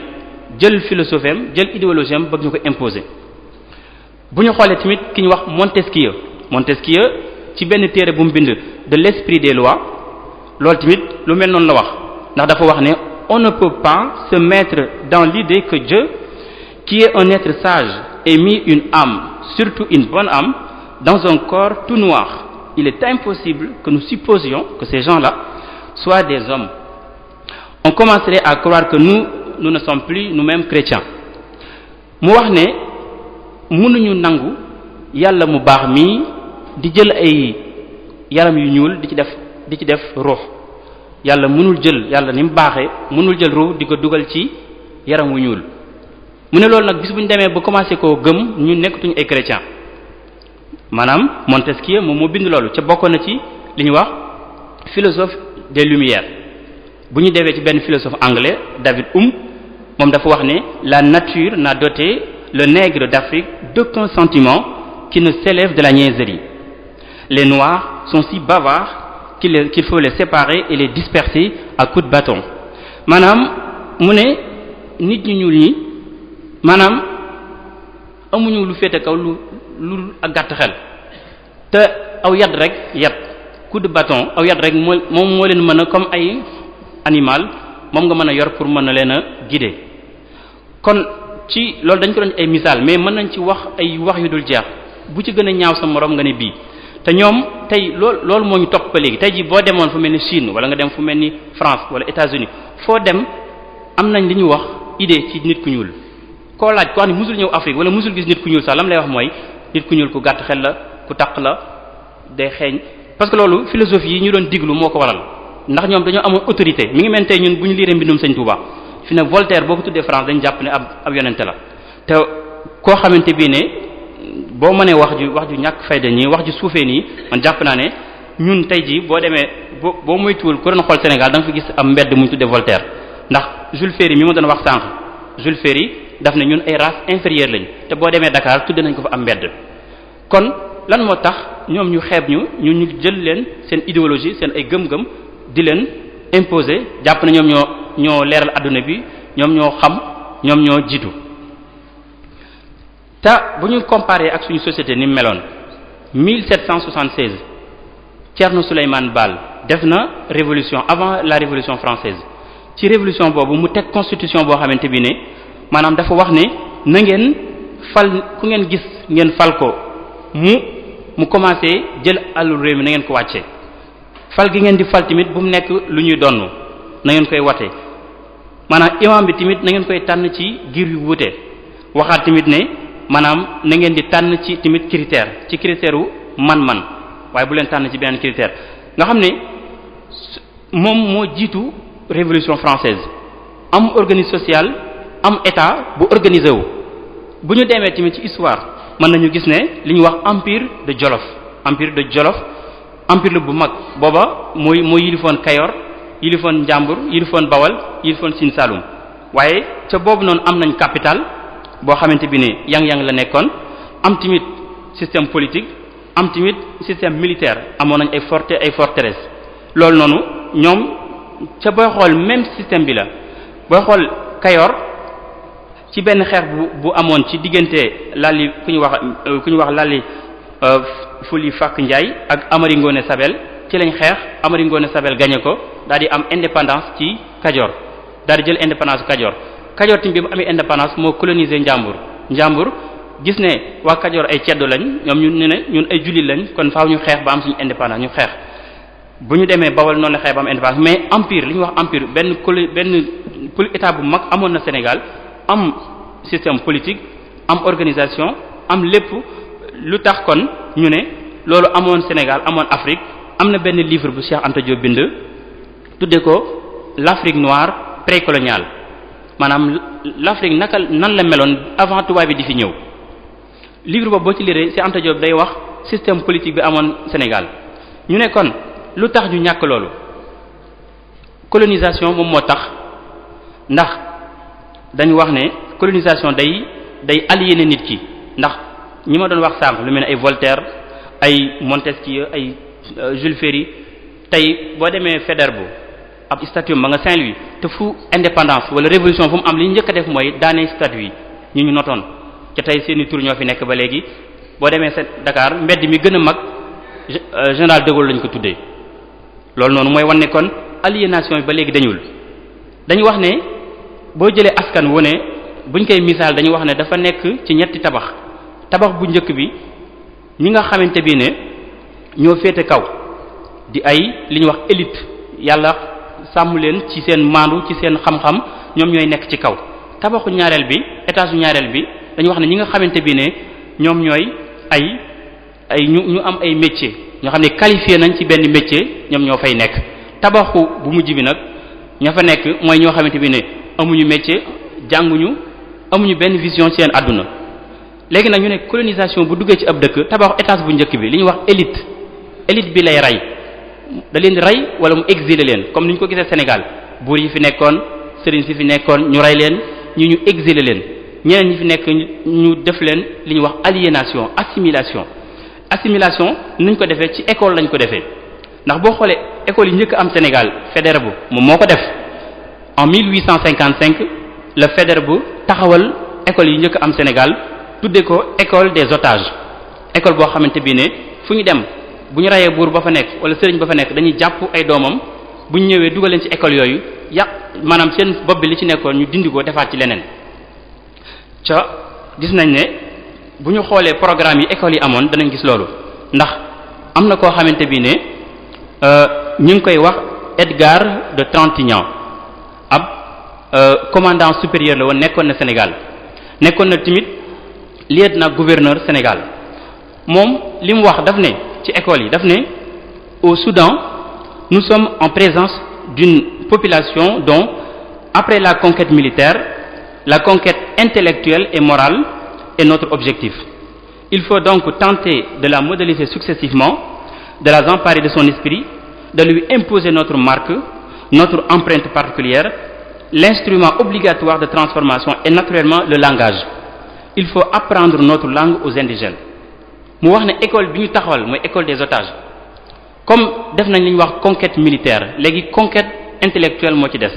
jël philosophie am jël idéologie am bëgg ñu ko imposer bu ñu xoolee tamit ki ñu wax Montesquieu ci benn téere bu mu bind de l'esprit des lois loolu tamit lu mel noonu la wax ndax dafa wax ne on ne peut pas se mettre dans l'idée que Dieu qui est un être sage ait mis une âme, surtout une bonne âme, dans un corps tout noir. Il est impossible que nous supposions que ces gens-là soient des hommes. On commencerait à croire que nous ne sommes plus nous-mêmes chrétiens. mu wax ne mënuñu nangu yàlla mu baax mii di jël ay yaram yu ñuul di ci def ruux yàlla mënul jël yàlla ni mu baaxee mënul jël ruux di ko dugal ci yaram wu ñuul mu ne loolu nag bis bu ñu demee ba commencé koo gëm ñu nekkatuñu ay chrétiens maanaam Montesquieu moom moo bind loolu ca bokkoon na ci li ñuy wax philosophe des Lumières bu ñu demee ci benn philosophe anglais David Hume moom dafa wax ne la nature n'a doté le nègre d'Afrique d'aucun sentiment qui ne s'élève de la niaiserie. Les noirs sont si bavards qu'il faut les séparer et les disperser à coups de bâton. maanaam mu ne nit ñu ñuul ñi maanaam amuñu lu féete kaw lu ak gàtt xel te aw yat coup de bâton aw yat rek moom moo leen mën a comme ay animal moom nga mën a yor pour mën a leen a guider kon ci loolu dañ ko doon ay misaal mais mën nañ ci wax ay wax yu dul jeex bu ci gën a ñaaw sa moroom nga ne bii te ñoom tey loolu moo ñu topp ba léegi tey jii boo demoon fu mel ni Chine wala nga dem fu mel ni France wala États-Unis foo dem am nañ li ñuy wax idée ci nit ku ñuul koo laaj koo xam ne musul ñëw Afrique wala musul gis nit ku ñuul sax lam lay wax mooy nit ku ñuul ku gàtt xel la ku taq la day xeeñ parce que loolu philosophie yi ñu doon diglu moo ko waral ndax ñoom dañoo amoon autorité mi ngi mel tey ñun bu ñu liiree mbindum Sëñ Touba fi ne Voltaire boo ko tuddee France dañ jàpp ne ab yonente la te koo xamante bii ne boo mënee wax ju ñàkk fayda ñii wax ju suufee nii man jàpp naa ne ñun tey jii boo demee boo moytuwul ku doon xool Sénégal da nga fi gis am mbedd mu ñu tuddee Voltaire ndax Jules Ferry mi ma doon wax sànq Jules Ferry daf ne ñun ay race inférieure lañ te boo demee Dakar tudde nañ ko fa am mbedd kon lan moo tax ñoom ñu xeeb ñu jël leen seen idéologie seen ay gëm-gëm di leen imposer jàpp na ñoom ñoo leeral adduna bi ñoom ñoo xam ñoom ñoo jiitu te bu ñu comparer ak suñu société ni mu meloon 1776 Thierno Souleymane Baal def na révolution avant la révolution française ci révolution boobu mu teg constitution boo xamante bi ne maanaam dafa wax ne na ngeen fal ku ngeen gis ngeen fal ko mu commencé jël àllu réew mi na ngeen ko wàcce fal gi ngeen di fal tamit bu mu nekk lu ñuy donn na ngeen koy wate maanaam imam bi tamit na ngeen koy tànn ci giir yu wuute waxaat tamit ne maanaam na ngeen di tànn ci tamit critère wu man-man waaye bu leen tànn ci beneen critère nga xam ne moom moo jiitu révolution française am organisme social am état bu organisé wu bu ñu demee tamit ci histoire mën nañu gis ne li ñuy wax empire de Jolof empire la bu mag booba mooy yilifoon Kayor yilifoon Njàmbur yilifoon Bawal yilifoon Sine Saloum waaye ca boobu noonu am nañ capitale boo xamante bi ne yang-yang la nekkoon am tamit système politique am tamit système militaire amoon nañ ay forteresse loolu noonu ñoom ca booy xool même système bi la booy xool Kayor ci benn xeex bu amoon ci diggante Lali ku ñu wax Lali Fuli Fakk Ndiaye ak Amari Ngoone Sabel ci lañ xeex Amari Ngoone Sabel gagné ko daal di am indépendance ci Kajoor daal di jël indépendance Kajoor tamit bi mu amee indépendance moo colonisé Njàmbur gis ne waa Kajoor ay ceddo lañ ñoom ñun ay jullit lañ kon faaw ñu xeex ba am suñu indépendance ñu xeex bu ñu demee Bawol noonu la xeex ba am indépendance mais empire li ñuy wax empire benn état bu mag amoon na Sénégal am système politique am organisation am lépp lu tax kon ñu ne loolu amoon Sénégal amoon Afrique am na benn livre bu Cheikh Anta Diop bind tudde ko l'Afrique noire précoloniale maanaam l'Afrique nan la meloon avant tubaab bi di fi ñëw livre boobu boo ci lire Cheikh Anta Diop day wax système politique bi amoon Sénégal ñu ne kon lu tax ñu ñàkk loolu colonisation moom moo tax ndax dañu wax ne colonisation day aliéner nit ki ndax ñi ma doon wax sànq lu mel ne ay Voltaire ay Montesquieu ay Jules Ferry tey boo demee Faidherbe ab statue ba nga Saint-Louis te fu indépendance wala révolution fu mu am li ñu njëkk a def mooy daanee statue yi ñu notoon ca tey seeni tur ñoo fi nekk ba léegi boo demee Dakar mbedd mi gën a mag général de Gaulle lañ ko tuddee loolu noonu mooy wan ne kon aliénation bi ba léegi dañu wax ne boo jëlee askan wu ne buñ koy misaal dañu wax ne dafa nekk ci ñetti tabax bu njëkk bi ñi nga xamante bi ne ñoo féete kaw di ay li ñuy wax élite yàlla sàmm leen ci seen maandu ci seen xam-xam ñoom ñooy nekk ci kaw tabaxu ñaareel bi étage ñaareel bi dañu wax ne ñi nga xamante bi ne ñoom ñooy ñu am ay métier ñoo xam ne qualifié nañ ci benn métier ñoom ñoo fay nekk tabaxu bu mujj bi nag ña fa nekk mooy ñoo xamante bi ne amuñu métier jànguñu amuñu benn vision ci seen àdduna léegi nag ñu ne colonisation bu duggee ci ab dëkk tabaxu étage bu njëkk bi li ñuy wax élite bi lay rey da leen di rey wala mu exiler leen comme ni ñu ko gisee Sénégal buur yi fi nekkoon sëriñ si fi nekkoon ñu rey leen ñu exiler leen ñeneen ñi fi nekk ñu def leen li ñuy wax aliénation assimilation nuñ ko defee ci école lañ ko defee ndax boo xoolee école yi njëkk am Sénégal Faidherbe moom moo ko def en 1855 la Faidherbe taxawal école yi njëkk am Sénégal tudde ko école des otages école boo xamante bi ne fu ñu dem bu ñu reyee buur ba fa nekk wala sëriñ ba fa nekk dañuy jàpp ay doomam bu ñu ñëwee dugal leen ci école yooyu maanaam seen bopp bi li ci nekkoon ñu dindi ko defaat ci leneen ca gis nañ ne bu ñu xoolee programme yi école yi amoon danañ gis loolu ndax am na koo xamante bi ne ñu ngi koy wax Edgar de Trintignant ab commandant supérieur la woon nekkoon na Sénégal nekkoon na tamit lieutenant gouverneur Sénégal moom li mu wax daf ne ci école yi daf ne au Soudan nous sommes en présence d'une population dont après la conquête militaire la conquête intellectuelle et morale est notre objectif. Il faut donc tenter de la modéliser successivement, de la emparer de son esprit, de lui imposer notre marque, notre empreinte particulière. L'instrument obligatoire de transformation est naturellement le langage. Il faut apprendre notre langue aux indigènes. mu wax ne école bi ñu taxawal mooy école des otages comme def nañ li ñuy wax conquête militaire léegi conquête intellectuelle moo ci des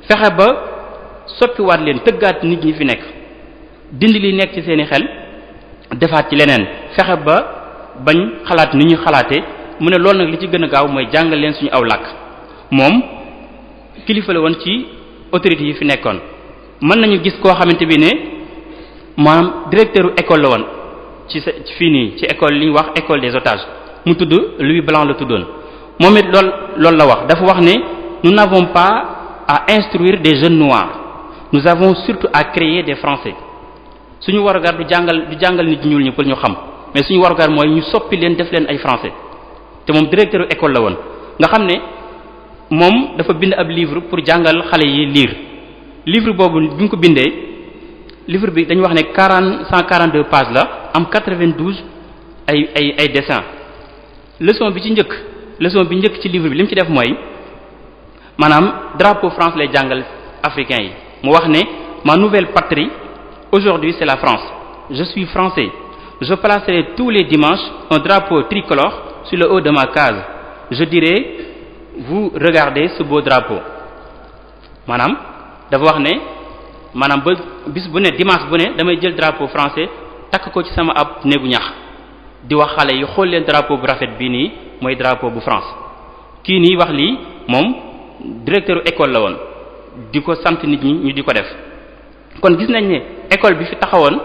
fexe ba soppiwaat leen tëggaat nit ñi fi nekk dindi li nekk ci seeni xel defaat ci leneen fexe ba bañ xalaat ni ñu xalaatee mu ne loolu nag li ci gën a gaaw mooy jàngal leen suñu aw làkk moom kilifa la woon ci autorités yi fi nekkoon mën nañu gis koo xamante bi ne maanaam directeur école la woon ci fii nii ci école li ñu wax école des otages mu tudd Louis Blanc la tuddoon moom it loolu la wax dafa wax ne nous n'avons pas à instruire des jeunes noirs nous avons surtout à créer des français suñu warugar du jàngal nit ñuul ñi pour ñu xam mais suñu warugar mooy ñu soppi leen def leen ay français te moom directeur école la woon nga xam ne moom dafa bind ab livre pour jàngal xale yi lire livre boobu bi ñu ko bindee livre bi dañu wax ne 142 pages la am 92 ay dessins leçon bi njëkk ci livre bi li mu ci def mooy maanaam drapeau France lay jàngal africains yi mu wax ne ma nouvelle patrie aujourd'hui c'est la France je suis français je placerai tous les dimanches un drapeau tricolore sur le haut de ma case je dirai vous regardez ce beau drapeau maanaam dafa wax ne maanaam ba bis bu ne dimanche bu ne damay jël drapeau français takk ko ci sama ab néegu ñax di wax xale yi xool leen drapeau bu rafet bii nii mooy drapeau bu France kii nii wax lii moom directeur école la woon di ko sant nit ñi ñu di ko def kon gis nañ ne école bi fi taxawoon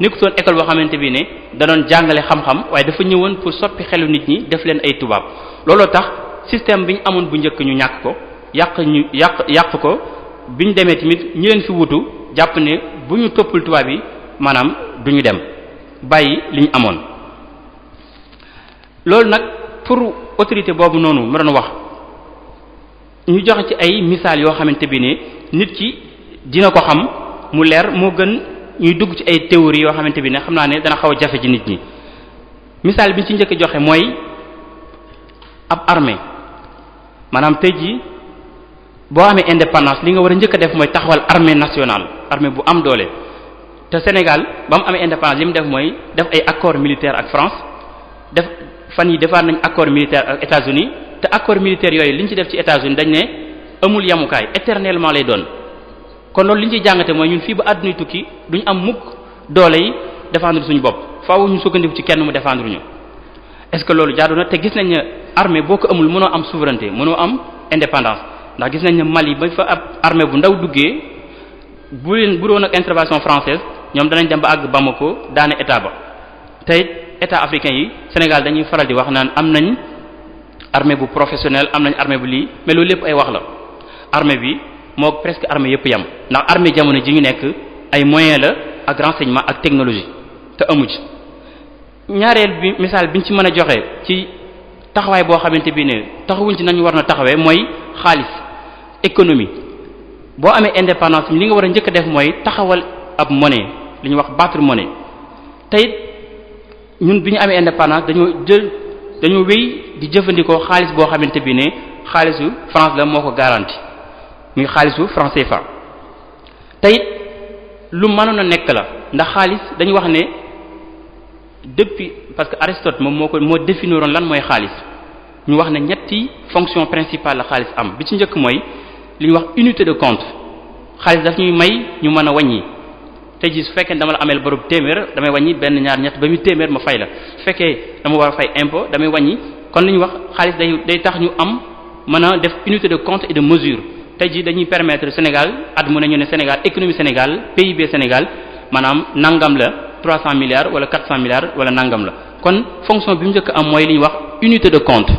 nekkutoon école boo xamante bi ne da doon jàngale xam-xam waaye dafa ñëwoon pour soppi xelu nit ñi def leen ay tubaab looloo tax système bi ñu amoon bu njëkk ñu ñàkk ko yàq ko bi ñu demee tamit ñi leen fi wutu jàpp ne bu ñu toppul tubaab yi maanaam du ñu dem bàyyi li ñu amoon loolu nag pour autorité boobu noonu ma doon wax ñu joxe ci ay misaal yoo xamante bi ne nit ki dina ko xam mu leer moo gën ñuy dugg ci ay théories yoo xamante bi ne xam naa ne dana xaw a jafe ci nit ñi misaal bi ñu ci njëkk joxe mooy ab armée maanaam tey jii boo amee indépendance li nga war a njëkk a def mooy taxawal armée nationale armée bu am doole te Sénégal ba mu amee indépendance li mu def mooy def ay accord militaire ak France def fan yi defaat nañ accord militaire ak États-Unis te accord militaire yooyu li ñu ci def ci États-Unis dañ ne amul yamukaay éternellement lay doon kon loolu li ñu ciy jàngate mooy ñun fii ba àdduna tukki duñ am mukk doole yi défendre suñu bopp faaw ñu sukkandiku ci kenn mu défendre ñu est-ce que loolu jaadu na te gis nañ ne armée boo ko amul mënoo am souveraineté mënoo am indépendance ndax gis nañ ne Mali ba fa ab armée bu ndaw duggee bu doon ak intervention française ñoom danañ dem ba àgg Bamako daane état ba tey état africain yi Sénégal dañuy faral di wax naan am nañ armée bu professionnel am nañ armée bu lii mais loolu lépp ay wax la armée bi moo presque armée yëpp yam ndax armée jamono ji ñu nekk ay moyens la ak renseignement ak technologie te amu ci ñaareel bi misaal biñ ci mën a joxe ci taxawaay boo xamante bi ne taxawuñ ci nañu war na taxawee mooy xaalis économie boo amee indépendance li nga war a njëkk a def mooy taxawal ab monnaie li ñuy wax battre monnaie tey ñun bi ñu amee indépendance dañoo wéy di jëfandikoo xaalis boo xamante bi ne xaalisu France la moo ko garanti muy xaalisu franc CFA tey lu mënoon a nekk la ndax xaalis dañu wax ne depuis parce que Aristote moom moo définiroon lan mooy xaalis ñu wax ne ñetti fonction principale la xaalis am bi ci njëkk mooy li ñuy wax unité de compte xaalis daf ñuy may ñu mën a wàññi tey jii su fekkee dama la ameel borob téeméer damay wàññi benn ñaar ñett ba muy téeméer ma fay la su fekkee dama war a fay impôt damay wàññi kon li ñuy wax xaalis day tax ñu am mën a def unité de compte et de mesure tey jii dañuy permettre Sénégal at mu ne ñu ne Sénégal économie Sénégal PIB Sénégal maanaam nangam la 300 milliards wala 400 milliards wala nangam la kon fonction bi mu njëkk am mooy li ñuy wax unité de compte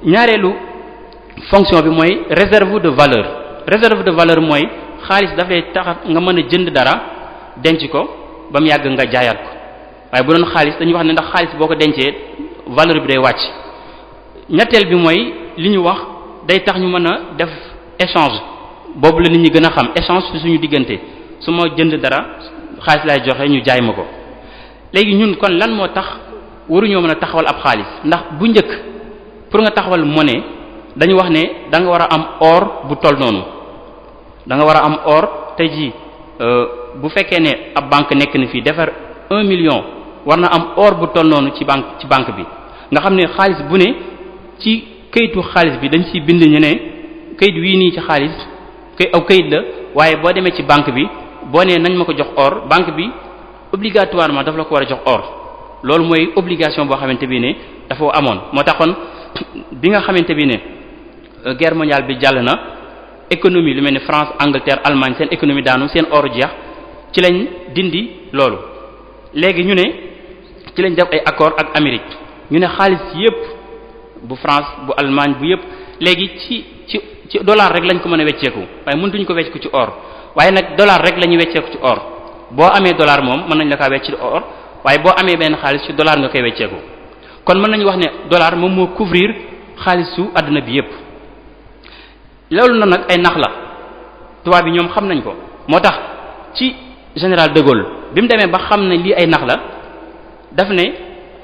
ñaareelu fonction bi mooy réserve de valeur mooy xaalis dafay tax nga mën a jënd dara denc ko ba mu yàgg nga jaayaat ko waaye bu doon xaalis dañuy wax ne ndax xaalis boo ko dencee valeur bi day wàcc. ñetteel bi mooy li ñu wax day tax ñu mën a def échange boobu la nit ñi gën a xam échange ci suñu diggante su ma jënd dara xaalis lay joxe ñu jaay ma ko. léegi ñun kon lan moo tax waruñoo mën a taxawal ab xaalis ndax bu njëkk pour nga taxawal monnaie dañu wax ne da nga war a am or bu toll noonu da nga war a am or tey jii bu fekkee ne ab banque nekk na fii defar 1 million war na am or bu toll noonu ci banque bi nga xam ne xaalis bu ne ci kayitu xaalis bi dañ ciy bind ñu ne kayit wii nii ci xaalis kayit la waaye boo demee ci banque bi boo nee nañ ma ko jox or banque bi obligatoirement daf la ko war a jox or loolu mooy obligation boo xamante bi ne dafa amoon moo taxoon bi nga xamante bi ne guerre mondiale bi jàll na économie lu mel ni France Angleterre Allemagne seen économie daanu seen or jeex ci lañ dindi loolu léegi ñu ne ci lañ def ay accord ak Amérique ñu ne xaalis yépp bu France bu Allemagne bu yépp léegi ci dollar rek lañ ko mën a wecceeku waaye mëntuñ ko wecceeku ci or waaye nag dollar rek la ñuy wecceeku ci or boo amee dollar moom mën nañ la kaa wecc ci or waaye boo amee benn xaalis ci dollar nga koy wecceeku kon mën nañu wax ne dollar moom moo couvrir xaalisu àdduna bi yépp loolu na nag ay nax la tubaab bi ñoom xam nañ ko moo tax ci général de Gaulle bi mu demee ba xam ne lii ay nax la daf ne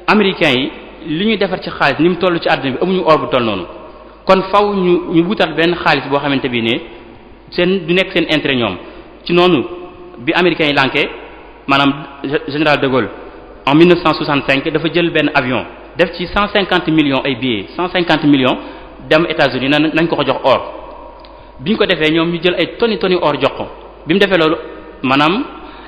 américains yi li ñuy defar ci xaalis ni mu toll ci àdduna bi amuñu or bu toll noonu kon faw ñu wutal benn xaalis boo xamante bi ne seen du nekk seen intérêt ñoom ci noonu bi américains yi lànkee maanaam général de Gaulle en 1965 dafa jël benn avion def ci 150 millions ay billets 150 millions dem États-Unis nañ ko jox or bi ñu ko defee ñoom ñu jël ay toni or jox ko bi mu defee loolu maanaam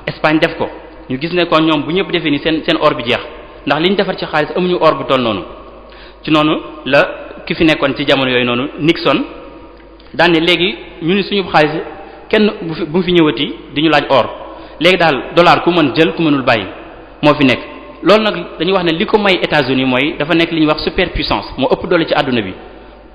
Espagne def ko ñu gis ne kon ñoom bu ñëpp defee ni seen or bi jeex ndax li ñu defar ci xaalis amuñu or bu toll noonu ci noonu la ki fi nekkoon ci jamono yooyu noonu Nixon daan ne léegi ñu ni suñu xaalis kenn bu mu fi ñëwati di ñu laaj or léegi daal dollar ku mën jël ku mënul bàyyi moo fi nekk loolu nag dañuy wax ne li ko may États-Unis mooy dafa nekk li ñuy wax superpuissance moo ëpp doole ci àdduna bi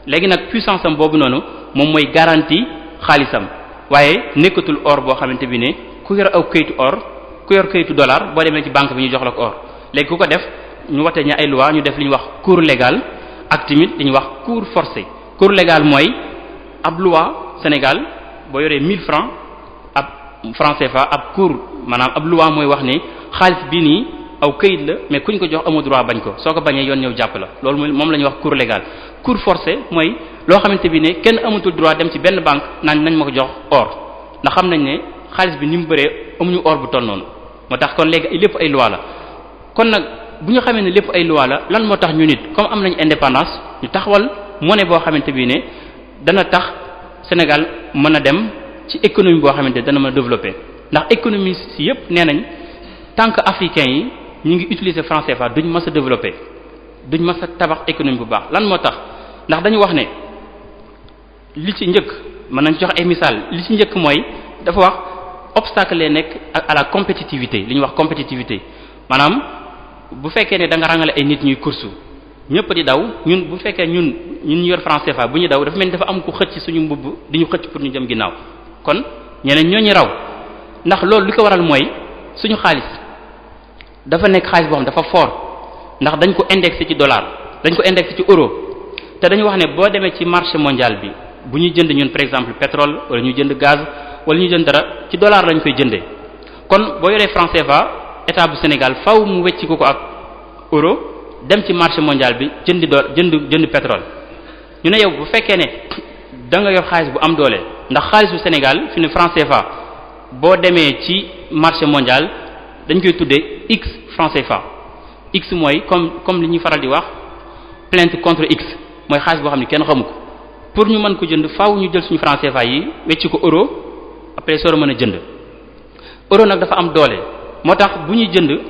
léegi nag puissance am boobu noonu moom mooy garantie xaalisam waaye nekkatul or boo xamante bi ne ku yor aw kayitu or ku yor kayitu dollar boo demee ci banque bi ñu jox la ko or léegi ku ko def ñu watee ña ay loi ñu def li ñuy wax cours légal ak tamit li ñuy wax cours forcé cours légal mooy ab loi Sénégal boo yoree 1000 francs ab franc CFA ab cours maanaam ab loi mooy wax ne xaalis bii nii aw këyit la mais kuñ ko jox amoo droit bañ ko soo ko bañee yoon ñëw jàpp la loolu mooy moom la ñuy wax cours légal cours forcé mooy loo xamante bi ne kenn amatul droit dem ci benn banque nañ ma ko jox or ndax xam nañ ne xaalis bi ni mu bëree amuñu or bu toll noonu moo tax kon léegi lépp ay loi la kon nag bu ñu xamee ne lépp ay loi la lan moo tax ñu nit comme am nañ indépendance ñu taxawal monnaie boo xamante bi ne dana tax Sénégal mën a dem ci économie boo xamante dana mën a développer ndax économie si yépp nee nañ tant que africains yi ñu ngi utiliser franc CFA duñ mës a développer duñ mës a tabax économie bu baax lan moo tax ndax dañu wax ne li ci njëkk mën nañ jox ay misaal li ci njëkk mooy dafa wax obstacle lay nekk à la compétitivité li ñuy wax compétitivité maanaam bu fekkee ne da nga rangale ay nit ñuy course ñëpp di daw ñun bu fekkee ñun yor franc CFA bu ñu daw dafa mel ni dafa am ku xëcc suñu mbubb di ñu xëcc pour ñu jëm ginnaaw kon ñeneen ñoo ñu raw ndax loolu li ko waral mooy suñu xaalis dafa nekk xaalis boo xam dafa fort ndax dañ ko indexé ci dollar dañ ko indexé ci euro te dañu wax ne boo demee ci marché mondial bi bu ñuy jënd ñun par exemple pétrole wala ñu jënd gaz wala ñu jënd dara ci dollar lañ koy jëndee kon boo yoree franc CFA état bu Sénégal faw mu wecci ko ak euro dem ci marché mondial bi jënd pétrole ñu ne yow bu fekkee ne da nga yor xaalis bu am doole ndax xaalisu Sénégal fi ne franc CFA boo demee ci marché mondial dañ koy tuddee X franc CFA X mooy comme li ñuy faral di wax plainte contre X mooy xaalis boo xam ne kenn xamu ko pour ñu mën ko jënd faaw ñu jël suñu franc CFA yi wecci ko euro après soo mën a jënd euro nag dafa am doole moo tax bu ñuy jënd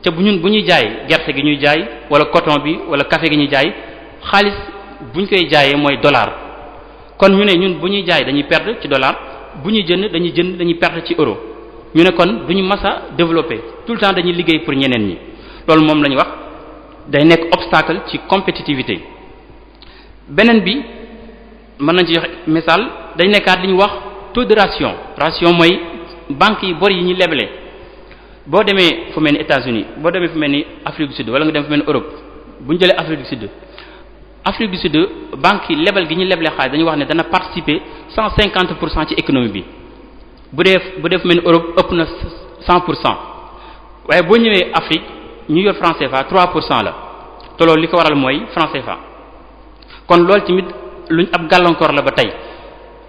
te bu ñuy jaay gerte gi ñuy jaay wala coton bi wala café gi ñuy jaay xaalis bu ñu koy jaayee mooy dollar kon ñu ne ñun bu ñuy jaay dañuy perdre ci dollar bu ñuy jënd dañuy perdre ci euro ñu ne kon duñu mas a développer tout le temps dañuy liggéey pour ñeneen ñi loolu moom la ñu wax day nekk obstacle ci compétitivité beneen bi mën nañ ci jox misaal day nekkaat li ñu wax taux de ration mooy banques yi bor yi ñu leble boo demee fu mel ni États-Unis boo demee fu mel ni Afrique du Sud wala nga dem fu mel ni Europe bu ñu jëlee Afrique du Sud banques yi lebal gi ñu leble xaalis dañuy wax ne dana participer 150% ci économie bi bu dee fu mel ni Europe ëpp na 100%. waaye boo ñëwee Afrique ñu yor franc CFA 3% la te loolu li ko waral mooy franc CFA kon loolu tamit luñ ab gàllankoor la ba tey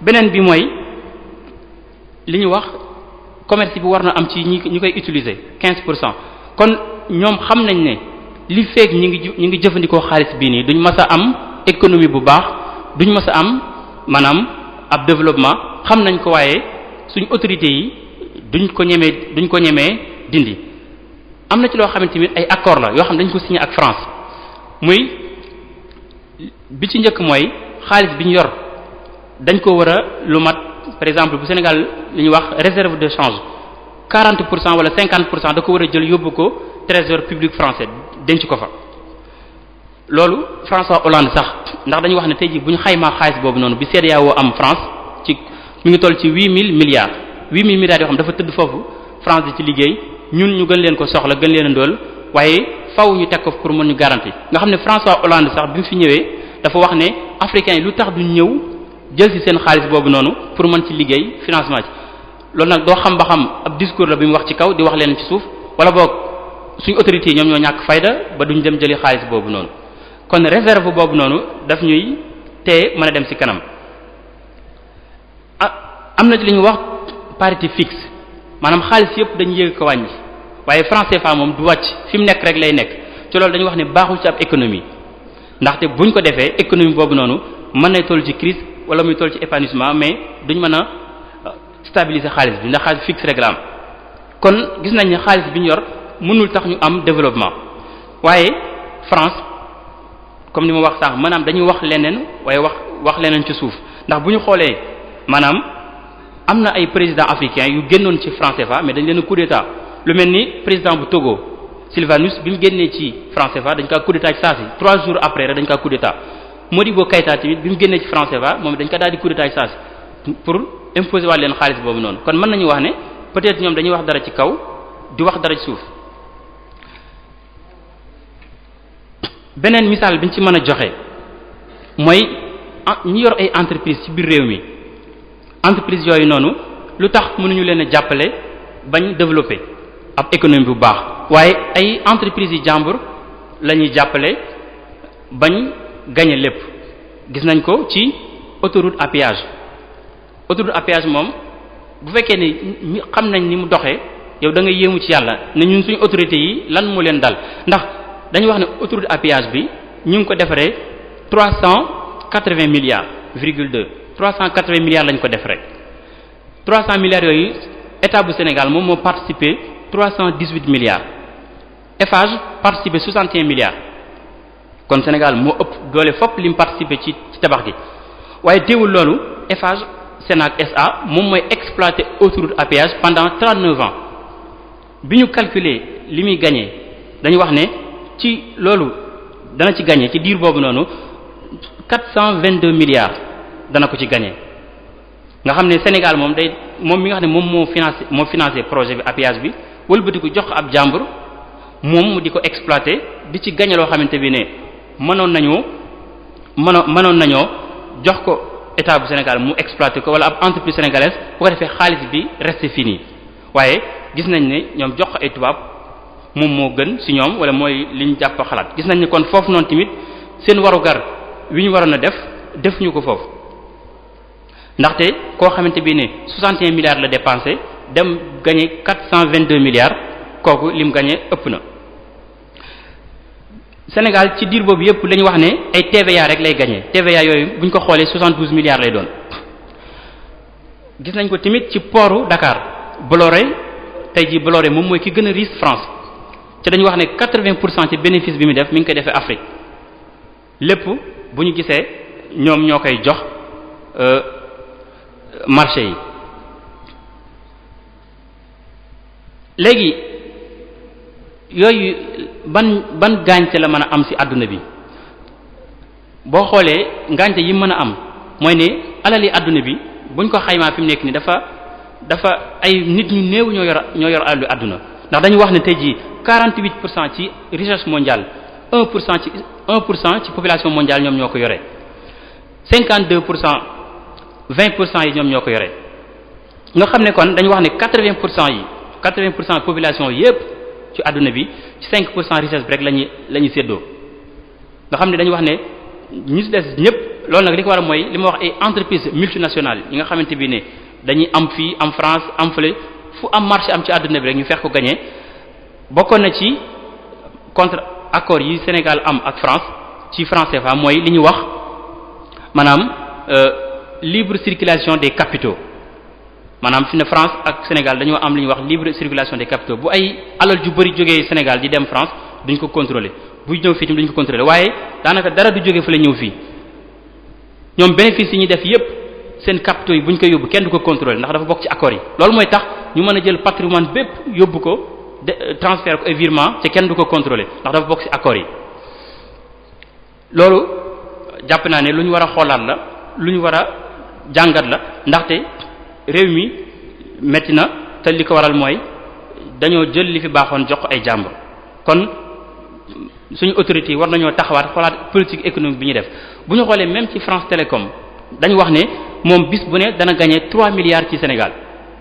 beneen bi mooy li ñu wax commerce bi war na am ci ñi koy utiliser 15%. kon ñoom xam nañ ne li feek ñi ngi jëfandikoo xaalis bii nii duñ mës a am économie bu baax duñ mës a am maanaam ab développement xam nañ ko waaye suñ autorités yi duñ ko ñemee dindi. am na ci loo xamante ni ay accord la yoo xam dañ ko signé ak France muy bi ci njëkk mooy xaalis bi ñu yor dañ ko war a lu mat par exemple bu Sénégal li ñuy wax réserve de change 40% wala 50% da ko war a jël yóbbu ko trésor public français denc ko fa. loolu François Hollande sax ndax dañuy wax ne tey jii bu ñu xaymaa xaalis boobu noonu bi CEDEAO am France ci mi ngi toll ci 8000 milliards yoo xam dafa tëdd foofu France di ci liggéey. ñun ñu gën leen ko soxla gën leen a ndóol waaye faw ñu teg ko pour mën ñu garanti nga xam ne François Hollande sax bi mu fi ñëwee dafa wax ne africains yi lu tax duñ ñëw jël ci seen xaalis boobu noonu pour mën ci liggéey financement ci loolu nag doo xam ba xam ab discours la bi mu wax ci kaw di wax leen ci suuf wala boog suñu autorités yi ñoom ñoo ñàkk fayda ba duñ dem jëli xaalis boobu noonu kon réserve boobu noonu daf ñuy tee mën a dem ci kanam am na ci li ñuy wax parité fixe maanaam xaalis yëpp dañuy yëg ko wàññi waaye franc CFA moom du wàcc fi mu nekk rek lay nekk ci loolu dañuy wax ne baaxul ci ab économie ndaxte buñ ko defee économie boobu noonu mën nay toll ci crise wala muy toll ci épanouissement mais duñ mën a stabiliser xaalis bi ndax xaalis fixe rek la am kon gis nañ ne xaalis bi ñu yor mënul tax ñu am développement waaye France comme ni ma wax sànq maanaam dañuy wax leneen waaye wax leneen ci suuf ndax bu ñu xoolee maanaam am na ay présidents africains yu génnoon ci franc CFA mais dañ leen a coup d'état lu mel ni président bu Togo Sylvanus bi mu génnee ci franc CFA dañ kaa coup d'état ci saa si 3 jours après rek dañ kaa coup d'état Modibo Keïta tamit bi mu génnee ci franc CFA moom dañ ko daal di coup d'état ci saa si pour imposer waat leen xaalis boobu noonu kon mën nañu wax ne peut-être ñoom dañuy wax dara ci kaw di wax dara ci suuf. beneen misaal bi ñu ci mën a joxe mooy ñi yor ay entreprise ci biir réew mi entreprise yooyu noonu lu tax mënuñu leen a jàppale bañ développer ab économie bu baax waaye ay entreprise yi jàmbur la ñuy jàppale bañ gagner lépp gis nañ ko ci autoroute à péage moom bu fekkee ne xam nañ ni mu doxee yow da nga yéemu ci yàlla ne ñun suñu autorités yi lan moo leen dal ndax dañu wax ne autoroute à péage bi ñu ngi ko defaree 380 milliards virgule 2 380 milliards lañ ko def rek 300 milliards yooyu état bu Sénégal moom moo participé 318 milliards Eiffage participé 61 milliards kon Sénégal moo ëpp doole fopp li mu participé ci tabax gi waaye teewul loolu Eiffage Sénac SA moom mooy exploité autoroute à péage pendant 39 ans bi ñu calculer li muy gagné dañu wax ne ci loolu dana ci gagné ci diir boobu noonu 422 milliards dana ko ci gagné nga xam ne Sénégal moom mi nga xam ne moom moo financé projet bi à péage bi wëlbati ko jox ab jàmbur moom mu di ko exploité di ci gagné loo xamante bi ne mënoon nañoo jox ko état bu Sénégal mu exploité ko wala ab entreprise sénégalaise bu ko defee xaalis bi resté fini waaye gis nañ ne ñoom jox ko ay tubaab moom moo gën ci ñoom wala mooy li ñu jàpp xalaat gis nañ ne kon foofu noonu tamit seen warugar wi ñu waroon a def ñu ko foofu ndaxte koo xamante bi ne 61 milliards la dépensé dem gagné 422 milliards kooku lim gagné ëpp na. Sénégal ci diir boobu yépp la ñu wax ne ay TVA rek lay gagné TVA yooyu bu ñu ko xoolee 72 milliards lay doon gis nañ ko tamit ci portu Dakar Bolloré tey jii Bolloré moom mooy ki gën a riche France te dañu wax ne 80% ci bénéfice bi mu def mi ngi koy defee Afrique lépp bu ñu gisee ñoom ñoo koy jox marché yi léegi yooyu ban gàncax la mën a am ci àdduna bi boo xoolee gàncax yi mën a am mooy ne alali àdduna bi buñ ko xaymaa fi mu nekk nii dafa ay nit ñu néew ñoo yor àllu àdduna ndax dañu wax ne tey jii 48% ci richesse mondiale 1% ci population mondiale ñoom ñoo ko yore 52% 20% yi ñoom ñoo ko yore nga xam ne kon dañu wax ne 80% population yépp ci àdduna bi ci 5% richesse bi rek la ñuy séddoo nga xam ne dañu wax ne ñu ci des ñëpp loolu nag li ko war a mooy li ma wax ay entreprises multinationales yi nga xamante bi ne dañuy am fii am France am fële fu am marché am ci àdduna bi rek ñu fex ko gagné bokkoon na ci contre accord yi Sénégal am ak France ci franc CFA mooy li ñu wax maanaam libre circulation des capitaux maanaam fi ne France ak Sénégal dañoo am li ñuy wax libre circulation des capitaux bu ay alal ju bari jógee Sénégal di dem France duñ ko contrôler buy ñëw fii tamit duñ ko contrôler waaye daanaka dara du jógee fa la ñëw fii ñoom bénéfice yi ñu def yépp seen capitaux yi buñ koy yóbbu kenn du ko contrôler ndax dafa bokk ci accords yi loolu mooy tax ñu mën a jël patrimoine bépp yóbbu ko transfert ko ay virement te kenn du ko contrôler ndax dafa bokk ci accords yi loolu jàpp naa ne lu ñu war a xoolaat la lu ñu war a jàngat la ndaxte réew mi metti na te li ko waral mooy dañoo jël li fi baaxoon jox ko ay jàmbur kon suñu autorités yi war nañoo taxawaat xoolaat politique économique bi ñuy def bu ñu xoolee même ci France Télécom dañu wax ne moom bis bu ne dana gagner 3 milliards ci Sénégal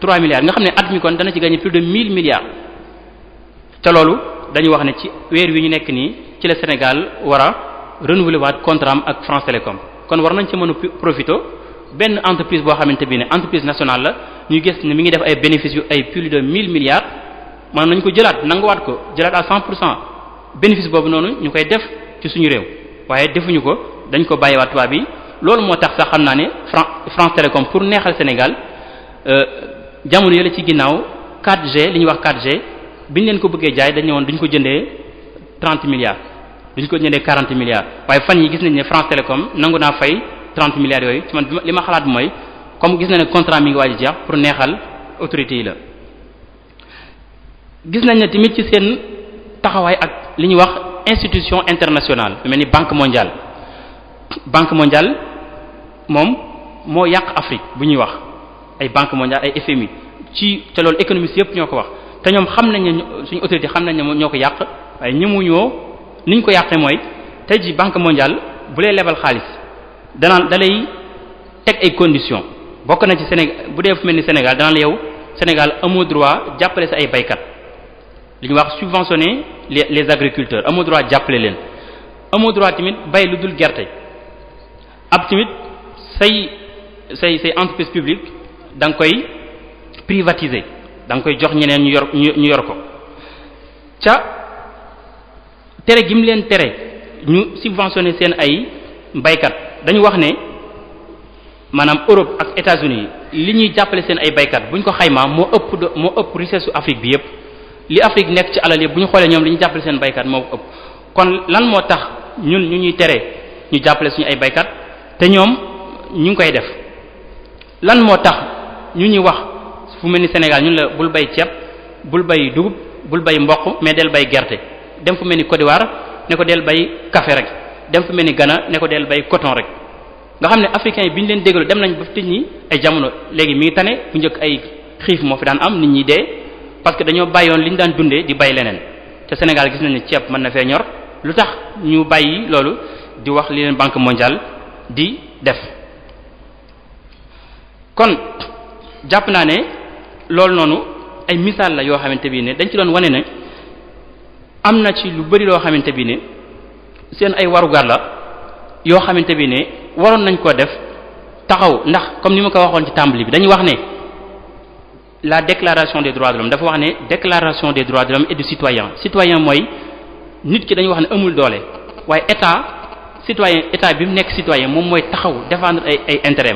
3 milliards nga xam ne at mi kon dana ci gagner plus de 1000 milliards te loolu dañu wax ne ci weer wi ñu nekk nii ci la Sénégal war a renouveler waat contrat am ak France Télécom kon war nañ ci mën a profiter benn entreprise boo xamante bi ne entreprise nationale la ñu gis ne mi ngi def ay bénéfices yu ay plus de 1000 milliards man nañ ko jëlaat nanguwaat ko jëlaat à 100% bénéfice boobu noonu ñu koy def ci suñu réew waaye defuñu ko dañ ko bàyyiwaat tubaab bi loolu moo tax sax xam naa ne France Télécom pour neexal Sénégal jamono yële ci ginnaaw 4G li ñuy wax 4G bi ñu leen ko bëggee jaay dañu woon duñ ko jëndee 30 milliards duñ ko jëndee 40 milliards waaye fan yi gis nañ ne France Télécom nangu naa fay 30 milliards yooyu ci man li ma xalaat mooy comme gis na ne contrat mi ngi waaj a jeex pour neexal autorités yi la. gis nañ ne tamit ci seen taxawaay ak li ñuy wax institution internationale lu mel ni banque mondiale moom moo yàq Afrique bu ñuy wax ay banque mondiale ay FMI ci te loolu économistes yëpp ñoo ko wax te ñoom xam nañ ne suñu autorité xam nañ ne ñoo ko yàq waaye ñëmuñoo ni ñu ko yàqee mooy tey ji banque mondiale bu lay lebal xaalis danaan da lay teg ay conditions bokk na ci Sénégal bu dee fu mel ni Sénégal danaan la yow Sénégal amoo droit jàppale sa ay baykat li ñuy wax subventionner les agriculteurs amoo droit jàppale leen amoo droit tamit bay lu dul gerte ab tamit say entreprise publique da nga koy privatiser da nga koy jox ñeneen ñu yor ko ca tere gi mu leen tere ñu subventionner seen ay baykat dañu wax ne maanaam Europe ak États-Unis li ñuy jàppale seen ay baykat bu ñu ko xaymaa moo ëpp richesse su Afrique bi yépp li Afrique nekk ci alal yépp bu ñu xoolee ñoom li ñuy jàppale seen baykat moo ëpp kon lan moo tax ñun ñu ñuy tere ñu jàppale suñu ay baykat te ñoom ñu ngi koy def lan moo tax ñu ñuy wax fu mel ni Sénégal ñun la bul bay ceeb bul bay dugub bul bay mboq mais del bay gerte dem fu mel ni Côte d'Ivoire ne ko del bay café rek dem fu mel ni Ghana ne ko del bay coton rek nga xam ne africains yi bi ñu leen déglu dem nañ ba tëj ñi ay jamono léegi mi ngi tane bu njëkk ay xiif moo fi daan am nit ñi dee parce que dañoo bàyyoon li ñu daan dundee di bay leneen te Sénégal gis nañ ne ceeb mën na fee ñor lu tax ñu bàyyi loolu di wax li leen banque mondiale di def kon jàpp naa ne loolu noonu ay misaal la yoo xamante bi ne dañ ci doon wane ne am na ci lu bari loo xamante bi ne seen ay warugar la yoo xamante bi ne waroon nañ koo def taxaw ndax comme ni ma ko waxoon ci tàmbali bi dañuy wax ne la déclaration des droits de l'homme dafa wax ne déclaration des droits de l'homme et du citoyen mooy nit ki dañuy wax ne amul doole waaye état bi mu nekk citoyen moom mooy taxaw défendre ay intérêt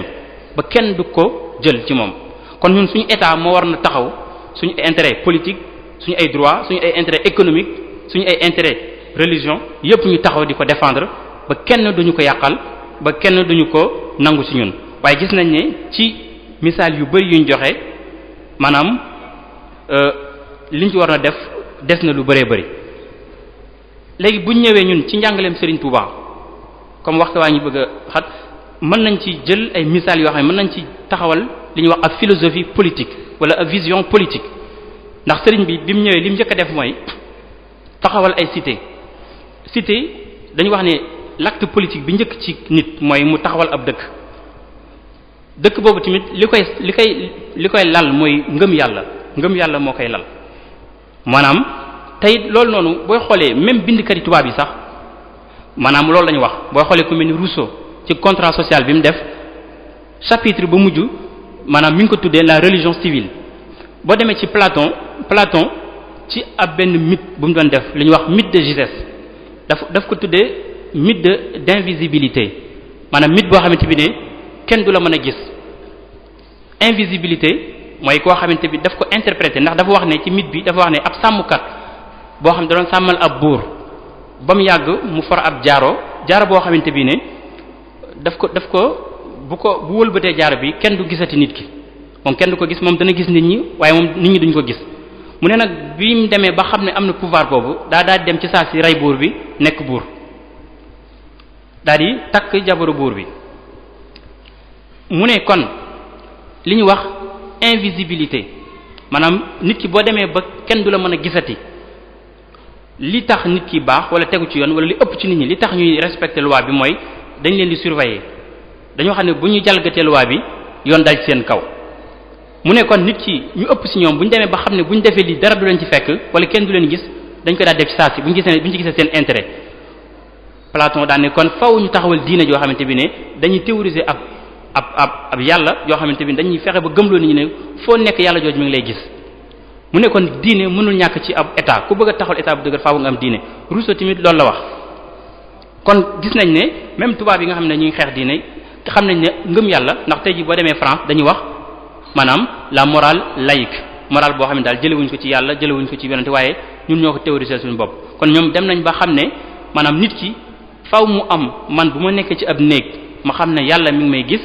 ba kenn du ko jël ci moom kon ñun suñu état moo war na taxaw suñu intérêt politique suñu ay droit suñu ay intérêt économique suñu ay intérêt religion yépp ñu taxaw di ko défendre ba kenn duñu ko yàqal ba kenn duñu ko nangu ci ñun waaye gis nañ ne ci misaal yu bari yuñ joxe maanaam liñ ci war na def des na lu bëree bëri léegi buñ ñëwee ñun ci njàngaleem Serigne Touba comme waxtu waa ñu bëgg a xat mën nañ ci jël ay misaal yoo xam ne mën nañ ci taxawal li ñuy wax ak philosophie politique wala ak vision politique ndax sëriñ bi mu ñëwee li mu njëkk a def mooy taxawal ay cité dañu wax ne l'acte politique bi njëkk ci nit mooy mu taxawal ab dëkk boobu tamit li koy lal mooy ngëm yàlla moo koy lal maanaam tey loolu noonu booy xoolee même bindkati tubaab yi sax maanaam loolu la ñu wax booy xoolee ku mel ni Rousseau ci contrat social bi mu def chapitre ba mujj maanaam mi ngi ko tuddee la religion civile boo demee ci Platon ci ab benn mythe bu mu doon def li ñuy wax mythe de Gygès daf ko tuddee mythe d'invisibilité maanaam mythe boo xamante bi ne kenn du la mën a gis invisibilité mooy koo xamante bi daf ko interpréter ndax dafa wax ne ci mythe bi dafa wax ne ab sàmmkat boo xam ne da doon sàmmal ab buur ba mu yàgg mu for ab jaaro boo xamante bi ne daf ko bu wëlbatee jaaro bi kenn du gisati nit ki moom kenn du ko gis moom dana gis nit ñi waaye moom nit ñi duñ ko gis mu ne nag bi mu demee ba xam ne am na pouvoir boobu daal dem ci saa si rey buur bi nekk buur daal di takk jabaru buur bi mu ne kon li ñu wax invisibilité maanaam nit ki boo demee ba kenn du la mën a gisati li tax nit ki baax wala tegu ci yoon wala li ëpp ci nit ñi li tax ñuy respecter loi bi mooy dañ leen di surveiller dañoo xam ne bu ñu jalgatee loi bi yoon dal ci seen kaw mu ne kon nit ki ñu ëpp ci ñoom bu ñu demee ba xam ne bu ñu defee lii dara du leen ci fekk wala kenn du leen gis dañ ko daal def ci saa si bu ñu ci gisee seen intérêt Platon daan ne kon faw ñu taxawal diine joo xamante bi ne dañuy théoriser ab yàlla yoo xamante bi dañuy fexe ba gëmloo nit ñi ne foo nekk yàlla jooju mi ngi lay gis mu ne kon diine mënul ñàkk ci ab état ku bëgg a taxawal état bu dëgër faaw nga am diine Rousseau tamit loolu la wax kon gis nañ ne même tubaab yi nga xam ne ñu ngi xeex diine xam nañ ne ngëm yàlla ndax tey jii boo demee France dañuy wax maanaam la morale laïque morale boo xam ne daal jëlewuñ ko ci yàlla jëlewuñ ko ci yonente waaye ñun ñoo ko théoriser suñu bopp kon ñoom dem nañ ba xam ne maanaam nit ki faaw mu am man bu ma nekkee ci ab néeg ma xam ne yàlla mi ngi may gis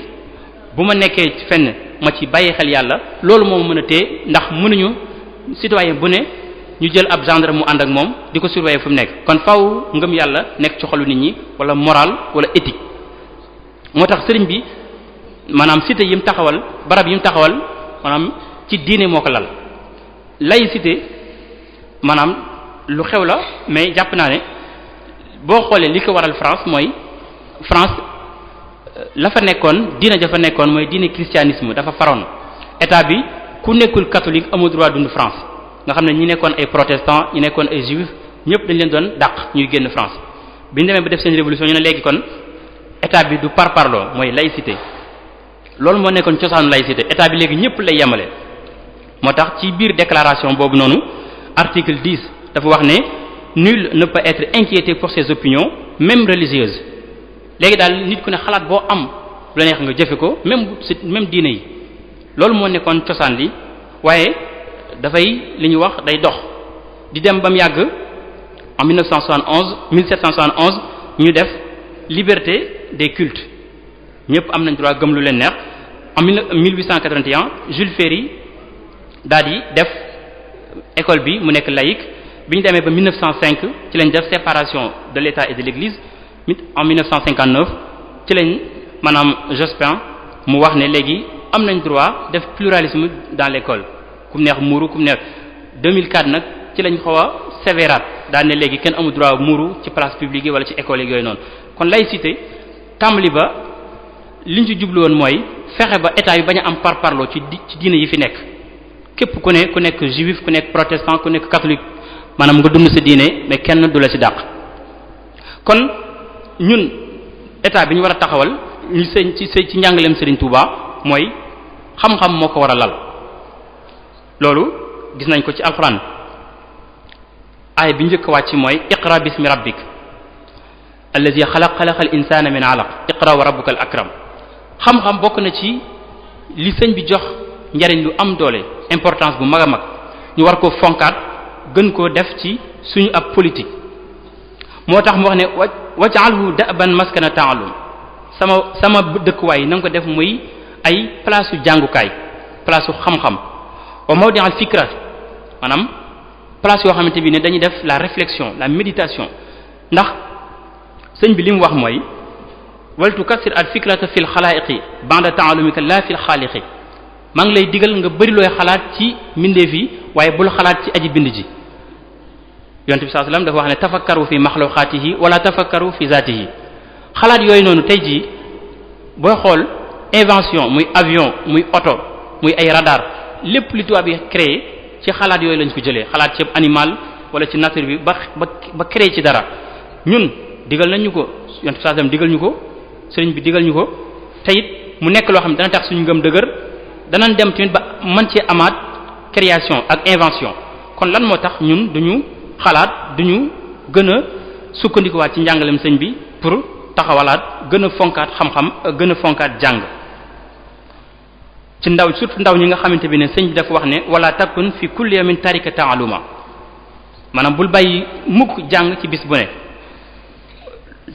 bu ma nekkee ci fenn ma ci bàyyi xel yàlla loolu moo mën a téye ndax mënuñu citoyen bu ne ñu jël ab gendarme mu ànd ak moom di ko surveiller fu mu nekk kon faaw ngëm yàlla nekk ci xolu nit ñi wala morale wala éthique moo tax sëriñ bi maanaam cité yi mu taxawal barab yi mu taxawal maanaam ci diine moo ko lal laïcité maanaam lu xew la mais jàpp naa ne boo xoolee li ko waral France mooy France la fa nekkoon diine ja fa nekkoon mooy diine christianisme dafa faroon état bi ku nekkul catholique amul droit dund France nga xam ne ñi nekkoon ay protestants ñi nekkoon ay juifs ñëpp dañ leen doon dàq ñuy génn France bi ñu demee ba def seen révolution ñu ne léegi kon état bi du parparloo mooy laïcité loolu moo nekkoon cosaanu laïcité état bi léegi ñëpp lay yemale moo tax ci biir déclaration boobu noonu article 10 dafa wax ne nul ne peut être inquiété pour ses opinions même religieuses léegi daal nit ku ne xalaat boo am lu la neex nga jëfe ko même diine yi loolu moo nekkoon cosaan li waaye dafay li ñuy wax day dox di dem ba mu yàgg en 1771 ñu def liberté des cultes ñëpp am nañ droit gëm lu leen neex en 1881 Jules Ferry daal di def école bi mu nekk laïque bi ñu demee ba 1905 ci lañ def séparation de l'État et de l'Église en 1959 ci lañ maanaam Jospin mu wax ne léegi am nañ droit def pluralisme dans l'école ku mu neex muuru ku mu neex 2004 nag ci lañ xaw a sévéraat daal ne léegi kenn amul droit muuru ci place publique yi wala ci école yi yooyu noonu kon laïcité tàmbali ba liñ ci jublu woon mooy fexe ba état yu bañ a am parparloo ci diine yi fi nekk képp ku nekk juif ku nekk protestant ku nekk catholique maanaam nga dund sa diine mais kenn du la ci dàq kon ñun état bi ñu war a taxawal ñu sëñ ci njàngaleem Serigne Touba mooy xam-xam moo ko war a lal loolu gis nañ ko ci alxuraan aaya bi njëkk wàcc mooy iqra bismi rabbik allazi xalaqal insana min alaq iqra wa rabbukal akram xam-xam bokk na ci li sëñ bi jox njariñ lu am doole importance bu mag a mag ñu war koo fonkaat gën koo def ci suñu ab politique moo tax mu wax ne waj'alhu da'ban maskana ta'allum sama dëkkuwaay na nga ko def muy ay place su jàngukaay place su xam-xam wa mawdi'al fikra maanaam place yoo xamante bi ne dañuy def la réflexion la méditation ndax sëñ bi li mu wax mooy wal tukassir al fikrata fil xalaa'iqi ba'da ta'allumika la fil xaaliqi maa ngi lay digal nga bëri looy xalaat ci mbindeef yi waaye bul xalaat ci aji bind ji yonent bi sallallahu alayhi wasallam dafa wax ne tafakkaru fi maxluqaatihi wala tafakkaru fi zaatihi xalaat yooyu noonu tey jii booy xool invention muy avion muy oto muy ay radar lépp li tubaab yi créé ci xalaat yooyu lañ ko jëlee xalaat ci animal wala ci nature bi ba créé ci dara ñun digal nañ ñu ko yonent bi sallallahu alayhi wasallam digal ñu ko sëriñ bi digal ñu ko te it mu nekk loo xam ne dana tax suñu ngëm dëgër danañ dem tamit ba mën cee amaat création ak invention kon lan moo tax ñun duñu xalaat duñu gën a sukkandikuwaat ci njàngalem sëñ bi pour taxawalaat gën a fonkaat xam-xam gën a fonkaat jàng ci ndaw surtout ndaw ñi nga xamante bi ne sëñ bi dafa wax ne wala takun fi kulli yawmin tarika ta'alluma maanaam bul bàyyi mukk jàng ci bis bu ne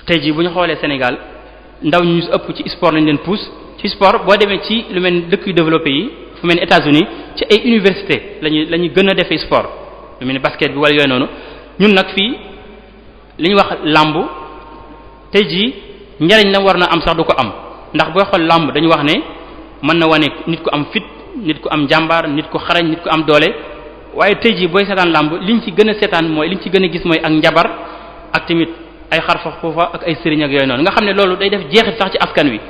tey jii bu ñu xoolee Sénégal ndaw ñu ëpp ci sport lañ leen pousse ci sport boo demee ci lu mel ni dëkk yu développé yi fu mel ni États-Unis ci ay université lañuy gën a defee sport lu mel ni basket bi wala yooyu noonu ñun nag fii li ñuy wax làmb tey jii njariñ la war na am sax du ko am ndax booy xool làmb dañu wax ne mën na wane nit ku am fit nit ku am jàmbaar nit ku xarañ nit ku am doole waaye tey jii booy seetaan làmb liñ ci gën a seetaan mooy liñ ci gën a gis mooy ak njabar ak tamit ay xarfa xuufa ak ay sëriñ ak yooyu noonu nga xam ne loolu day def jeexit sax ci askan wi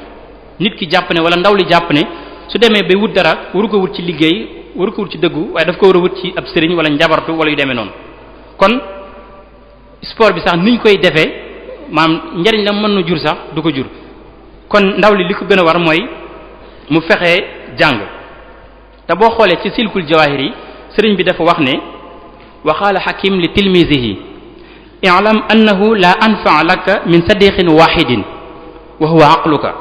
nit ki jàpp ne wala ndaw li jàpp ne su demee bay wut dara waru ko wut ci liggéey waru ko wut ci dëggu waaye daf ko war a wut ci ab sëriñ wala njabartu wala yu demee noonu kon sport bi sax niñ koy defee maanaam njariñ la mën na jur sax du ko jur kon ndaw li ko gën a war mooy mu fexee jàng te boo xoolee ci silkul jawahir yi sëriñ bi dafa wax ne waxaala hakim li tilmisihi i'lam annahu la anfa laka min sadiqin wahidin wa huwa aqluka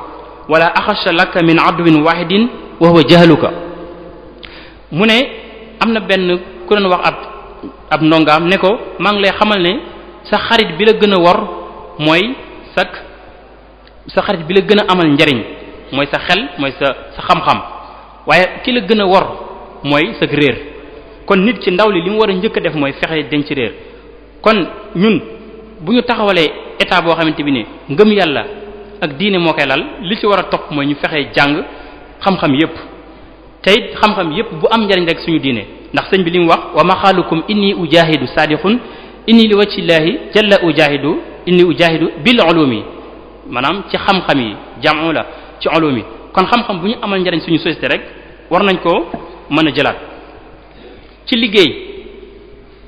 wala axasha laka min aduwin wahidin wa huwa jahluka mu ne am na benn ku doon wax ab ndongaam ne ko maa ngi lay xamal ne sa xarit bi la gën a wor mooy sa xarit bi la gën a amal njariñ mooy sa xel mooy sa xam-xam waaye ki la gën a wor mooy sa réer kon nit ci ndaw li mu war a njëkk a def mooy fexe denc réer kon ñun bu ñu taxawalee état boo xamante bi ne ngëm yàlla ak diine moo koy lal li ci war a topp mooy ñu fexe jàng xam-xam yépp te it xam-xam yépp bu am njariñ rek suñu diine ndax sëñ bi li mu wax wa maxaalukum inni ujahidu sadiqun inni li wajhillahi jalla ujahidu inni ujahidu bil ulumi maanaam ci xam-xam yi jamu la ci ulumi kon xam-xam bu ñu amal njariñ suñu société rek war nañ ko mën a jëlaat ci liggéey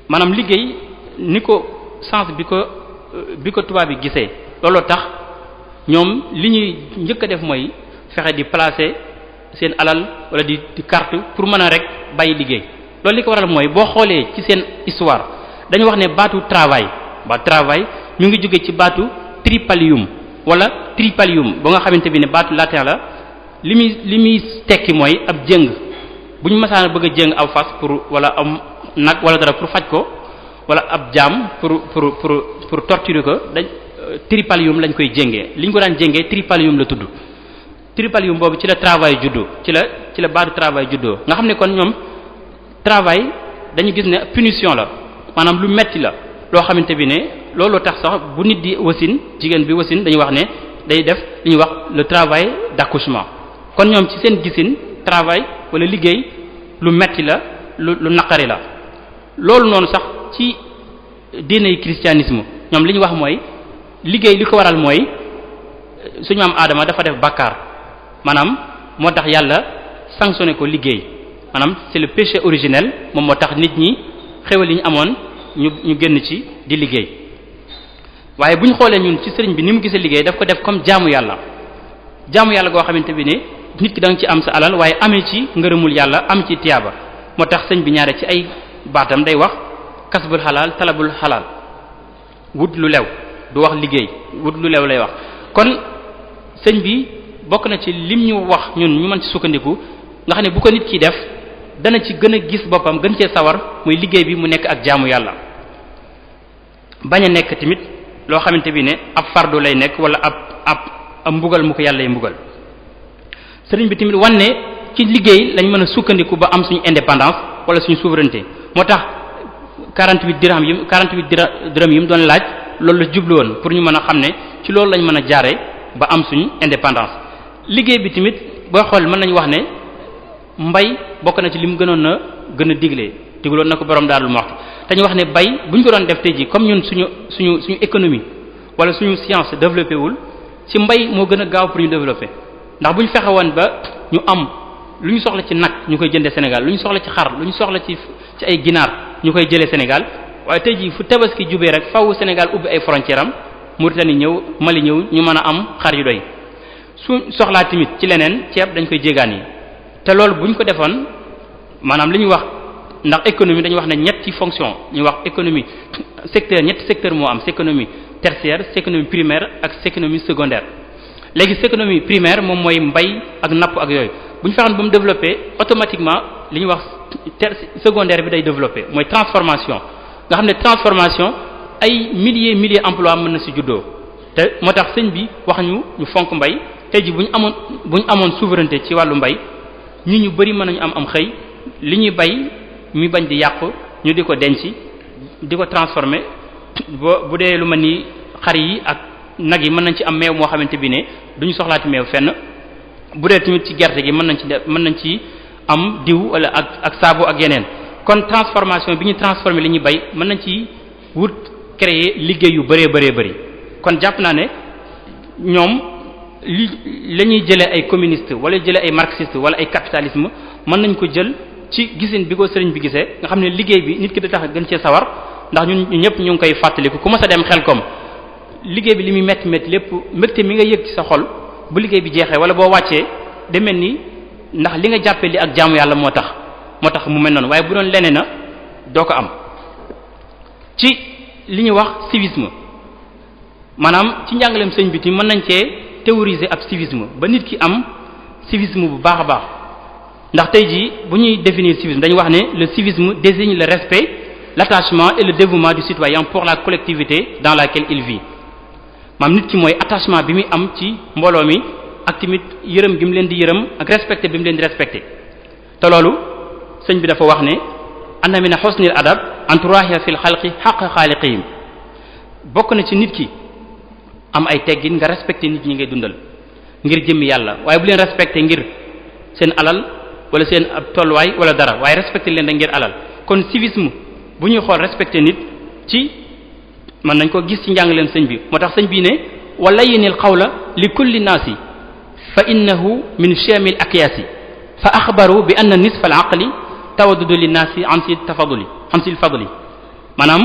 maanaam liggéey ni ko sens bi ko tubaab yi gisee looloo tax ñoom li ñuy njëkk a def mooy fexe di placer seen alal wala di carte pour mën a rek bàyyi liggéey loolu li ko waral mooy boo xoolee ci seen histoire dañu wax ne baatu travail ñu ngi jóge ci baatu tripalium wala tripalium ba nga xamante bi ne baatu latin la li muy tekki mooy ab jëng bu ñu mësaan bëgg a jëng aw fas pour wala am nag wala dara pour faj ko wala ab jaam pour torturer ko dañ tripalium lañ koy jéngee li ñu ko daan jéngee tripalium la tudd tripalium boobu ci la travail juddoo ci la baatu travail juddoo nga xam ne kon ñoom travail dañu gis ne punition la maanaam lu metti la loo xamante bi ne looloo tax sax bu nit di wasin jigéen bi wasin dañuy wax ne day def li ñuy wax le travail d'accouchement kon ñoom ci seen gisin travail wala liggéey lu metti la lu naqari la loolu noonu sax ci diiney christianisme ñoom li ñu wax mooy liggéey li ko waral mooy suñu am aadama dafa def bàkkaar maanaam moo tax yàlla sanctionné ko liggéey maanaam c'est le péché originel moom moo tax nit ñi xéwal yi ñu amoon ñu génn ci di liggéey waaye bu ñu xoolee ñun ci sëriñ bi ni mu gisee liggéey daf ko def comme jaamu yàlla goo xamante bi ne nit ki da nga ci am sa alal waaye amee ci ngërëmul yàlla am ci tiyaaba moo tax sëñ bi ñaare ci ay baatam day wax kasbul xalaal talabul xalaal wut lu lew du wax liggéey wut lu lew lay wax kon sëñ bi bokk na ci lim ñu wax ñun ñu mën ci sukkandiku nga xam ne bu ko nit ki def dana ci gën a gis boppam gën cee sawar muy liggéey bi mu nekk ak jaamu yàlla bañ a nekk tamit loo xamante bi ne ab fardu lay nekk wala ab mbugal mu ko yàlla mbugal sëriñ bi tamit wan ne ci liggéey lañ mën a sukkandiku ba am suñu indépendance wala suñu souveraineté moo tax 48 dërëm yi mu doon laaj loolu la jublu woon pour ñu mën a xam ne ci loolu lañ mën a jaare ba am suñu indépendance liggéey bi tamit booy xool mën nañu wax ne mbay bokk na ci li mu gënoon a gën a digloon na ko borom Daarul Muxti te ñu wax ne bay bu ñu ko doon def tey jii comme ñun suñu économie wala suñu science développé wul ci mbay moo gën a gaaw pour ñu développer ndax bu ñu fexe woon ba ñu am lu ñu soxla ci nag ñu koy jëndee Sénégal lu ñu soxla ci xar lu ñu soxla ci ay ginaar ñu koy jëlee Sénégal waaye tey jii fu tabaski jubee rek faaw Sénégal ubbi ay frontières am Mauritanie ñëw Mali ñëw ñu mën a am xar yu doy su soxlaa tamit ci leneen ceeb dañ koy jégaan yi te loolu bu ñu ko defoon maanaam li ñuy wax ndax économie dañuy wax ne ñetti fonction ñuy wax économie ñetti secteur moo am économie tertiaire économie primaire ak économie secondaire léegi économie primaire moom mooy mbay ak napp ak yooyu bu ñu fexoon ba mu développé automatiquement li ñuy wax secondaire bi day développé mooy transformation nga xam ne transformation ay milliers emploi mën na ci juddoo te moo tax sëñ bi wax ñu fonk mbay tey ji bu ñu amoon souveraineté ci wàllu mbay ñu bari mën nañu am xëy li ñuy bay mi bañ di yàqu ñu di ko denc di ko transformer bu dee lu mel ni xar yi ak nag yi mën nañ ci am meew moo xamante bi ne duñu soxlaati meew fenn bu dee tamit ci gerte gi mën nañ ci am diw wala ak saabu ak yeneen kon transformation bi ñu transformer li ñuy bay mën nañ ci wut créer liggéey yu bëree bëri kon jàpp naa ne ñoom la ñuy jëlee ay communiste wala jëlee ay marxiste wala ay capitalisme mën nañ ko jël ci gisin bi ko sëriñ bi gisee nga xam ne liggéey bi nit ki da tax gën cee sawar ndax ñun ñëpp ñu ngi koy fàttaliku ku mës a dem xel kom liggéey bi li muy métti lépp mbégte mi nga yëg ci sa xol bu liggéey bi jeexee wala boo wàccee de mel ni ndax li nga jàppee li ak jaamu yàlla moo tax mu mel noonu waaye bu doon leneen na doo ko am ci li ñuy wax civisme maanaam ci njàngaleem sëñ bi ti mën nañ cee théoriser ab civisme ba nit ki am civisme bu baax a baax ndax tey jii bu ñuy définir civisme dañu wax ne le civisme désigne le respect l'attachement et le dévouement du citoyen pour la collectivité dans laquelle il vit maam nit ki mooy attachement bi muy am ci mbooloo mi ak tamit yërëm gi mu leen di yërëm ak respecté bi mu leen di respecté te loolu sëñ bi dafa wax ne anna min husnil adab an turahiya fil xalqi haqqa xaaliqihim bokk na ci nit ki am ay teggin nga respecté nit ñi ngay dundal ngir jëmmi yàlla waaye bu leen respecté ngir seen alal wala seen ab tolluwaay wala dara waaye respecté leen da ngir alal kon civisme bu ñuy xool respecté nit ci mën nañ ko gis ci njàngaleem sëñ bi moo tax sëñ bi ne wala yénil xawla li kulli naasi fa innahu min chamil akyaasi fa axbaru bi anna nisfa al aqli tawaddudu li naasi an sil fadli maanaam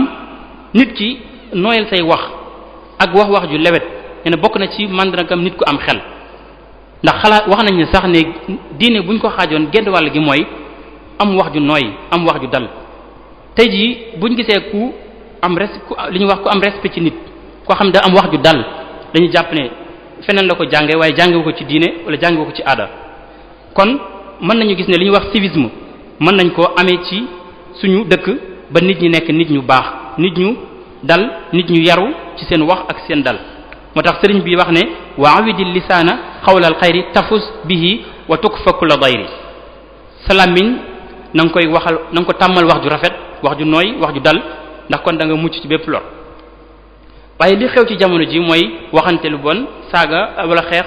nit ki nooyal say wax ak wax ju lewet nee na bokk na ci màndargam nit ku am xel ndax xalaat wax nañ ne sax ne diine bu ñu ko xaajoon genn wàll gi mooy am wax ju nooy am wax ju dal tey jii buñ gisee ku am li ñuy wax ku am respect ci nit koo xam ne da am wax ju dal dañu jàpp ne feneen la ko jànge waaye jàngewu ko ci diine wala jàngewu ko ci aada kon mën nañu gis ne li ñuy wax civisme mën nañ koo amee ci suñu dëkk ba nit ñi nekk nit ñu baax nit ñu dal nit ñu yaru ci seen wax ak seen dal moo tax sëriñ bi wax ne wa awidil lisaana xawlal xayri tafus bihi wa tukfa kulla dayri sa làmmiñ na nga koy waxal na nga ko tàmmal wax ju rafet wax ju nooy wax ju dal ndax kon da nga mucc ci bépp lor waaye li xew ci jamono ji mooy waxante lu bon saaga wala xeex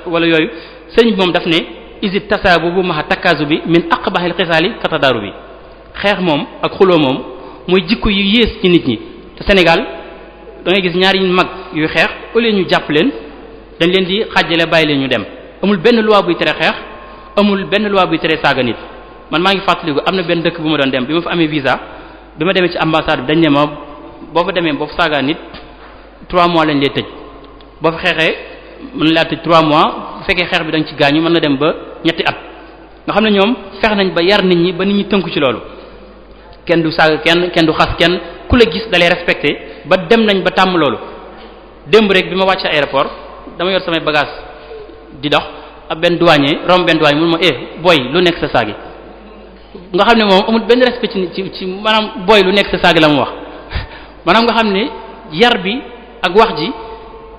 wala yooyu sëriñ bi moom daf ne isit tasaabu bu maxa takkaasu bi min aqbahil xisaali katadaaru bi xeex moom ak xuloo moom mooy jikko yu yées ci nit ñi te Sénégal da ngay gis ñaari mag yuy xeex au lieu ñu jàpp leen dañ leen di xàjjale bàyyi leen ñu dem amul benn loi buy tere xeex amul benn loi buy tere saaga nit man maa ngi fàttaliku am na benn dëkk bu ma doon dem bi ma fa amee visa bi ma demee ci ambassade bi dañ ne ma boo fa demee boo fa saagaa nit 3 mois lañ lay tëj boo fa xeexee mën na laa tëj 3 mois bu fekkee xeex bi da nga ci gaañu mën na dem ba ñetti at nga xam ne ñoom fex nañ ba yar nit ñi ba nit ñi tënku ci loolu kenn du saaga kenn du xas kenn ku la gis dalay respecté ba dem nañ ba tàmm loolu démb rek bi ma wàcc aéroport dama yor samay bagage di dox ab benn douanier romb benn douanier mun ma boy lu nekk sa saagi nga xam ne moom amul benn respect ci maanaam boy lu nekk sa saagi la mu wax maanaam nga xam ne yar bi ak wax ji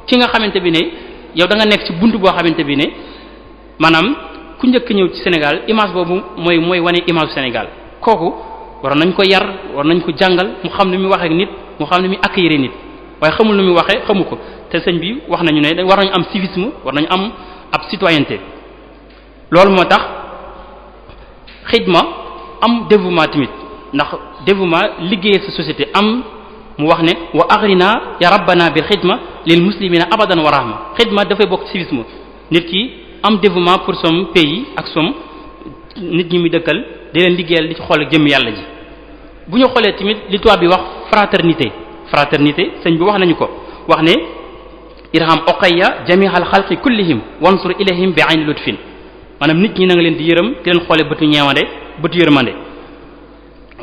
ki nga xamante bi ne yow da nga nekk ci bunt boo xamante bi ne maanaam ku njëkk ñëw ci Sénégal image boobu mooy wane image Sénégal kooku war nañ ko yar war nañ ko jàngal mu xam ne muy waxee ak nit mu xam ne muy accueillir nit waaye xamul nu muy waxee xamu ko te sëñ bi wax nañu ne war nañu am civisme war nañu am ab citoyenneté loolu moo tax xidma am dévouement tamit ndax dévouement liggéeyal sa société am mu wax ne wa aghrina ya rabbana bil xidma lil muslimina abadan wa rahma xidma dafay bokk civisme nit ki am dévouement pour son pays ak son nit ñi muy dëkkal di leen liggéeyal di ci xool jëm yàlla ji. bu ñu xoolee tamit li tubaab bi wax fraternité sëñ bi wax nañu ko wax ne irham oqaya jamihal xalqi kullihim wansur ilayhim bi ayni lutfin maanaam nit ñi na nga leen di yërëm di leen xoolee bëtu ñeewande bëtu yërmande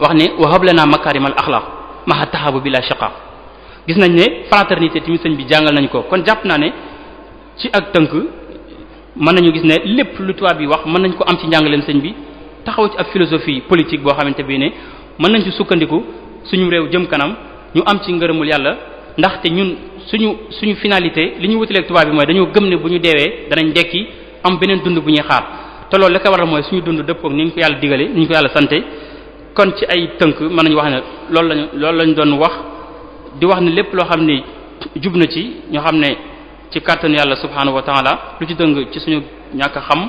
wax ne wa hablana makarimal axlaq maha tahabu bila shaqaq gis nañ ne fraternité tamit sëñ bi jàngal nañu ko kon jàpp naa ne ci ak tënk mën nañu gis ne lépp lu tubaab bi wax mën nañ ko am ci njàngaleen sëñ bi taxaw ci ab philosophie politique boo xamante bi ne mën nañ ci sukkandiku suñu réew jëm kanam ñu am ci ngërëmul yàlla ndaxte ñun suñu finalité li ñu wutaleeg tubaab bi mooy dañoo gëm ne bu ñu deewee danañ dekki am beneen dund bu ñuy xaar te loolu la ko waral mooy suñu dund dëppook ni ñu ko yàlla digale ni ñu ko yàlla sante kon ci ay tënk mën nañu wax ne loolu lañu doon wax di wax ne lépp loo xam ne jub na ci ñoo xam ne ci kàttanu yàlla subhanahu wa taala lu ci dëng ci suñu ñàkk a xam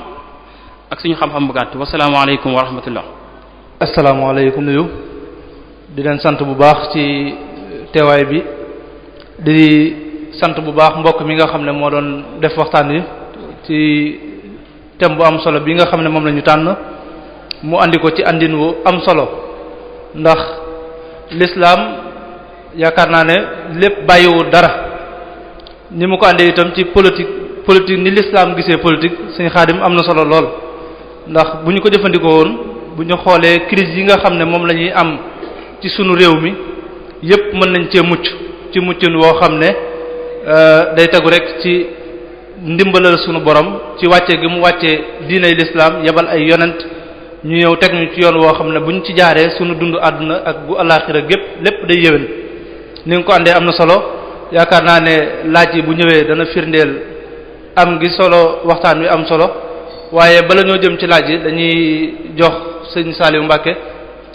ak suñu xam-xam bu gàtt wasalaamaaleykum wa rahmatullah. asalaamaaleykum nuyu di leen sant bu baax ci teewaay bi di sant bu baax mbokk mi nga xam ne moo doon def waxtaan wi ci thème bu am solo bi nga xam ne moom la ñu tànn mu andi ko ci andin wu am solo ndax l'islam yaakaar naa ne lépp bàyyiwul dara ni mu ko andee itam ci politique ni l'islam gisee politique Sëriñ Xaadim am na solo lool ndax bu ñu ko jëfandikoo woon bu ñu xoolee crise yi nga xam ne moom la ñuy am ci sunu réew mi yépp mën nañ cee mucc ci muccin woo xam ne day tegu rek ci ndimbalal sunu borom ci wàcce gi mu wàccee diinay l'islam yebal ay yonent ñu ñëw teg ñu ci yoon woo xam ne bu ñu ci jaaree sunu dund àdduna ak bu alaxira gépp lépp day yéwén ni nga ko àndee am na solo yaakaar naa ne laaj yi bu ñëwee dana firndeel am gi solo waxtaan wi am solo waaye bala ñoo jëm ci laaj yi dañuy jox sëñ Saliou Mbacke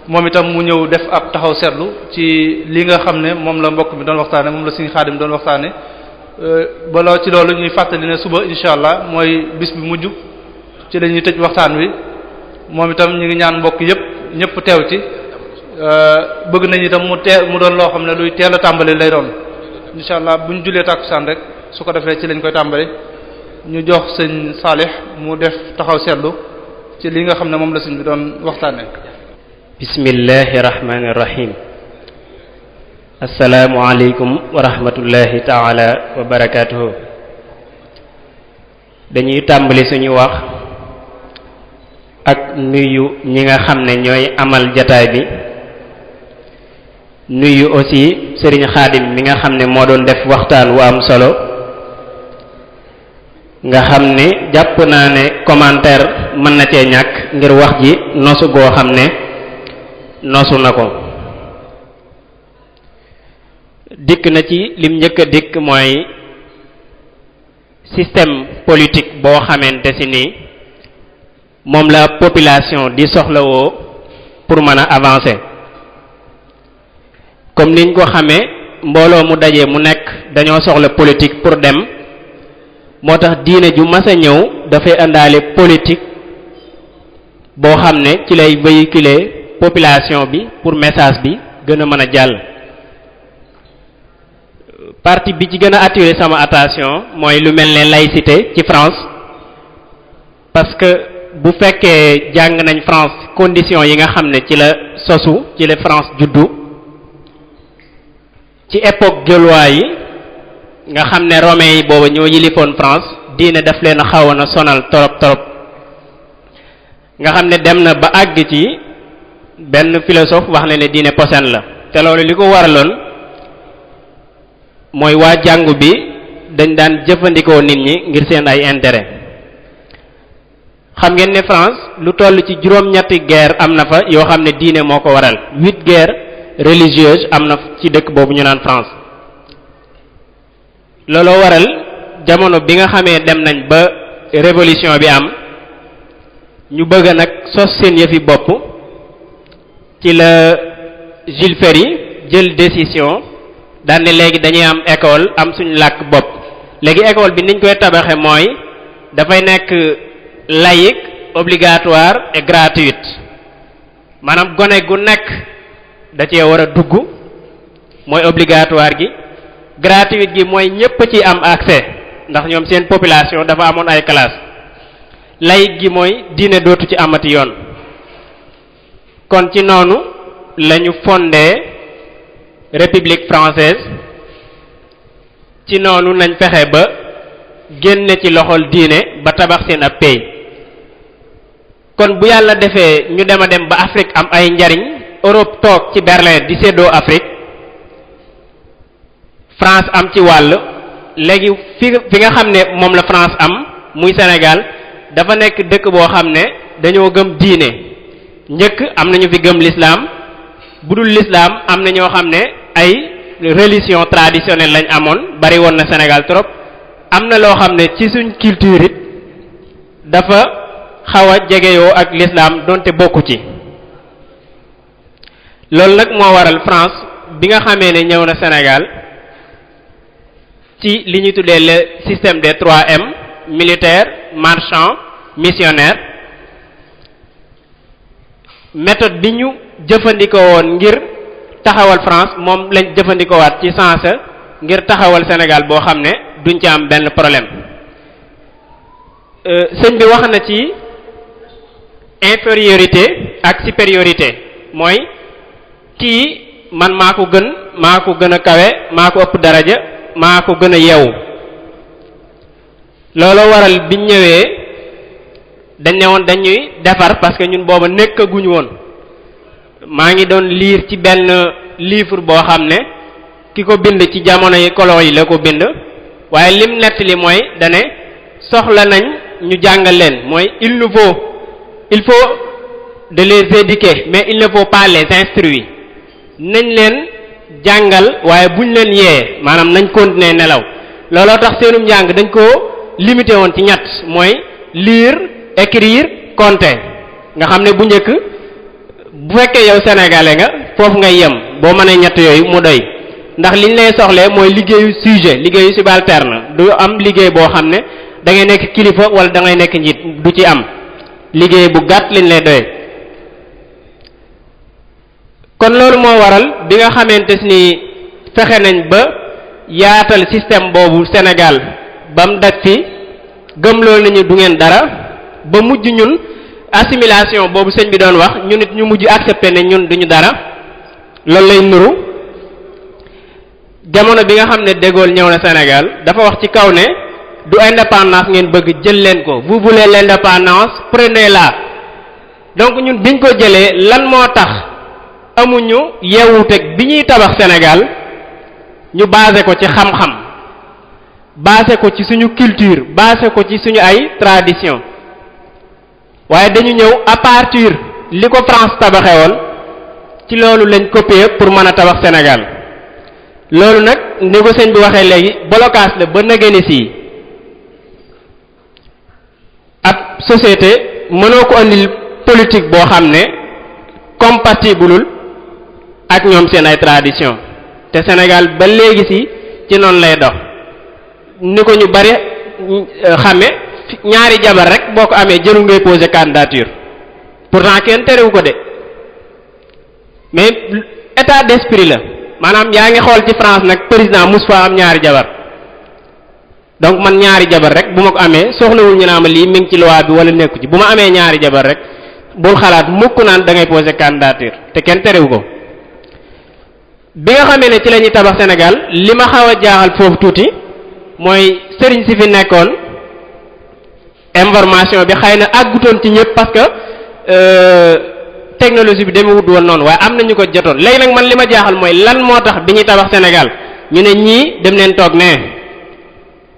moom itam mu ñëw def ab taxaw seetlu ci li nga xam ne moom la mbokk mi doon waxtaane moom la Sëriñ Xaadim doon waxtaane baloo ci loolu ñuy fàttali ne suba insha allah mooy bis bi mujj ci la ñuy tëj waxtaan wi moom itam ñu ngi ñaan mbokk yépp ñëpp teew ci bëgg nañ itam mu doon loo xam ne luy teel a tàmbali lay doon insha allah bu ñu julee tàkkusaan rek su ko defee ci lañ koy tàmbali ñu jox sëñ Salih mu def taxaw seetlu ci li nga xam ne moom la sëñ bi doon waxtaane bismillahi rahmani rahim assalaamu aleykum wa rahmatullahi taala wa barakatuhu dañuy tàmbali suñu wax ak nuyu ñi nga xam ne ñooy amal jataay bi nuyu aussi Sëriñ Xaadim mi nga xam ne moo doon def waxtaan wu am solo nga xam ne jàpp naa ne commentaire mën na cee ñàkk ngir wax ji nosu goo xam ne nosu na ko dikk na ci lim njëkk a dikk mooy système politique boo xamante si ni moom la population di soxlawoo pour mën a avancer comme niñ ko xamee mbooloo mu daje mu nekk dañoo soxla politique pour dem moo tax diine ju mas a ñëw dafay indaale politique boo xam ne ci lay véhiculer population bi pour message bi gën a mën a jàll. parti bi ci gën a attirer sama attention mooy lu mel ne laïcité ci France parce que bu fekkee jàng nañ France conditions yi nga xam ne ci la sosu ci la France juddu ci époque gaulois yi nga xam ne romains yi booba ñoo yilifoon France diine daf leen a xawoon a sonal torop nga xam ne dem na ba àgg ci benn philosophe wax na ne diine posen la te loolu li ko waraloon mooy waa jàngu bi dañ daan jëfandikoo nit ñi ngir seen ay intérêt xam ngeen ne France lu toll ci juróom-ñetti guerre am na fa yoo xam ne diine moo ko waral 8 guerres religieuses am na ci dëkk boobu ñu naan France looloo waral jamono bi nga xamee dem nañ ba révolution bi am ñu bëgg nag sos seen yëfi bopp ci la Jules Ferry jël décision daan ne léegi dañuy am école am suñu làkk bopp léegi école bi niñ koy tabaxe mooy dafay nekk laïque obligatoire et gratuite maanaam gone gu nekk da cee war a dugg mooy obligatoire gi. gratuite gi mooy ñépp ci am accès ndax ñoom seen population dafa amoon ay classe. laïque gi mooy diine dootu ci amati yoon. kon ci noonu lañu fondé république française ci noonu nañ fexe ba génne ci loxol diine ba tabax seen ab pays. kon bu yàlla defee ñu dem a dem ba Afrique am ay njariñ Europe toog ci Berlin di séddoo Afrique France am ci wàll léegi fi nga xam ne moom la France am muy Sénégal dafa nekk dëkk boo xam ne dañoo gëm diine njëkk am nañu fi gëm l'islam bu dul l'islam am na ñoo xam ne ay religion traditionnelle lañ amoon bari woon na Sénégal trop am na loo xam ne ci suñ culture it dafa xaw a jegeyoo ak l'islam donte bokku ci loolu nag moo waral France bi nga xamee ne ñëw na Sénégal ci li ñuy tuddee le système des 3M militaire marchand missionnaire méthode bi ñu jëfandikoo woon ngir taxawal France moom lañ jëfandikoowaat ci sens ngir taxawal Sénégal boo xam ne duñ ci am benn problème sëñ bi wax na ci infériorité ak supériorité mooy kii man maa ko gën a kawe maa ko ëpp daraja maa ko gën a yeewu looloo waral biñ ñëwee dañ ne woon dañuy defar parce que ñun booba nekkaguñu woon maa ngi doon lire ci benn livre boo xam ne ki ko bind ci jamono yi colon yi la ko bind waaye lim nettali mooy dane soxla nañ ñu jàngal leen mooy il faut de les éduquer mais il ne faut pas les instruire nañ leen jàngal waaye buñ leen yee maanaam nañ continuer nelaw looloo tax seenum njàng dañ ko limité woon ci ñett mooy lire écrire compter nga xam ne bu njëkk bu fekkee yow sénégalais nga foofu ngay yem boo mënee ñett yooyu mu doy ndax liñ lay soxlee mooy liggéeyu sujet liggéeyu subalterne du am liggéey boo xam ne da ngay nekk kilifa wala da ngay nekk njiit du ci am liggéey bu gàtt liñ lay doy kon loolu moo waral bi nga xamante ni fexe nañ ba yaatal système boobu Sénégal ba mu daj fi gëmloo nañu du ngeen dara ba mujj ñun assimilation boobu sëñ bi doon wax ñu nit ñu mujj accepter ne ñun duñu dara loolu lay nuru jamono bi nga xam ne De Gaulle ñëw na Sénégal dafa wax ci kaw ne du indépendance ngeen bëgg jël leen ko vous voulez l'indépendance prenez-la donc ñun biñ ko jëlee lan moo tax amuñu yeewuteg bi ñuy tabax Sénégal ñu basé ko ci xam-xam basé ko ci suñu culture basé ko ci suñu ay tradition waaye dañu ñëw à partir li ko France tabaxe woon ci loolu lañ copier pour mën a tabax Sénégal loolu nag ni ko sëñ bi waxee léegi blocage la ba nagani sii ab société mënoo ko andil politique boo xam ne compatible ak ñoom seen ay tradition te Sénégal ba léegi si ci noonu lay dox ni ko ñu bari xame ñaari jabar rek boo ko amee jëru ngay poser candidature pourtant kenn terewu ko de mais état d'esprit la maanaam yaa ngi xool ci France nag président mus fa am ñaari jabar donc man ñaari jabar rek bu ma ko amee soxlawul ñu naa ma lii mi ngi ci loi bi wala nekku ci bu ma amee ñaari jabar rek bul xalaat mukk naan da ngay poser candidature te kenn terewu ko bi nga xamee ne ci la ñuy tabax Sénégal li ma xaw a jaaxal foofu tuuti mooy sëriñ si fi nekkoon information bi xëy na àggutoon ci ñëpp parce que technologie bi demewut woon noonu waaye am na ñu ko jotoon léegi nag man li ma jaaxal mooy lan moo tax bi ñuy tabax Sénégal ñu ne ñii dem leen toog ne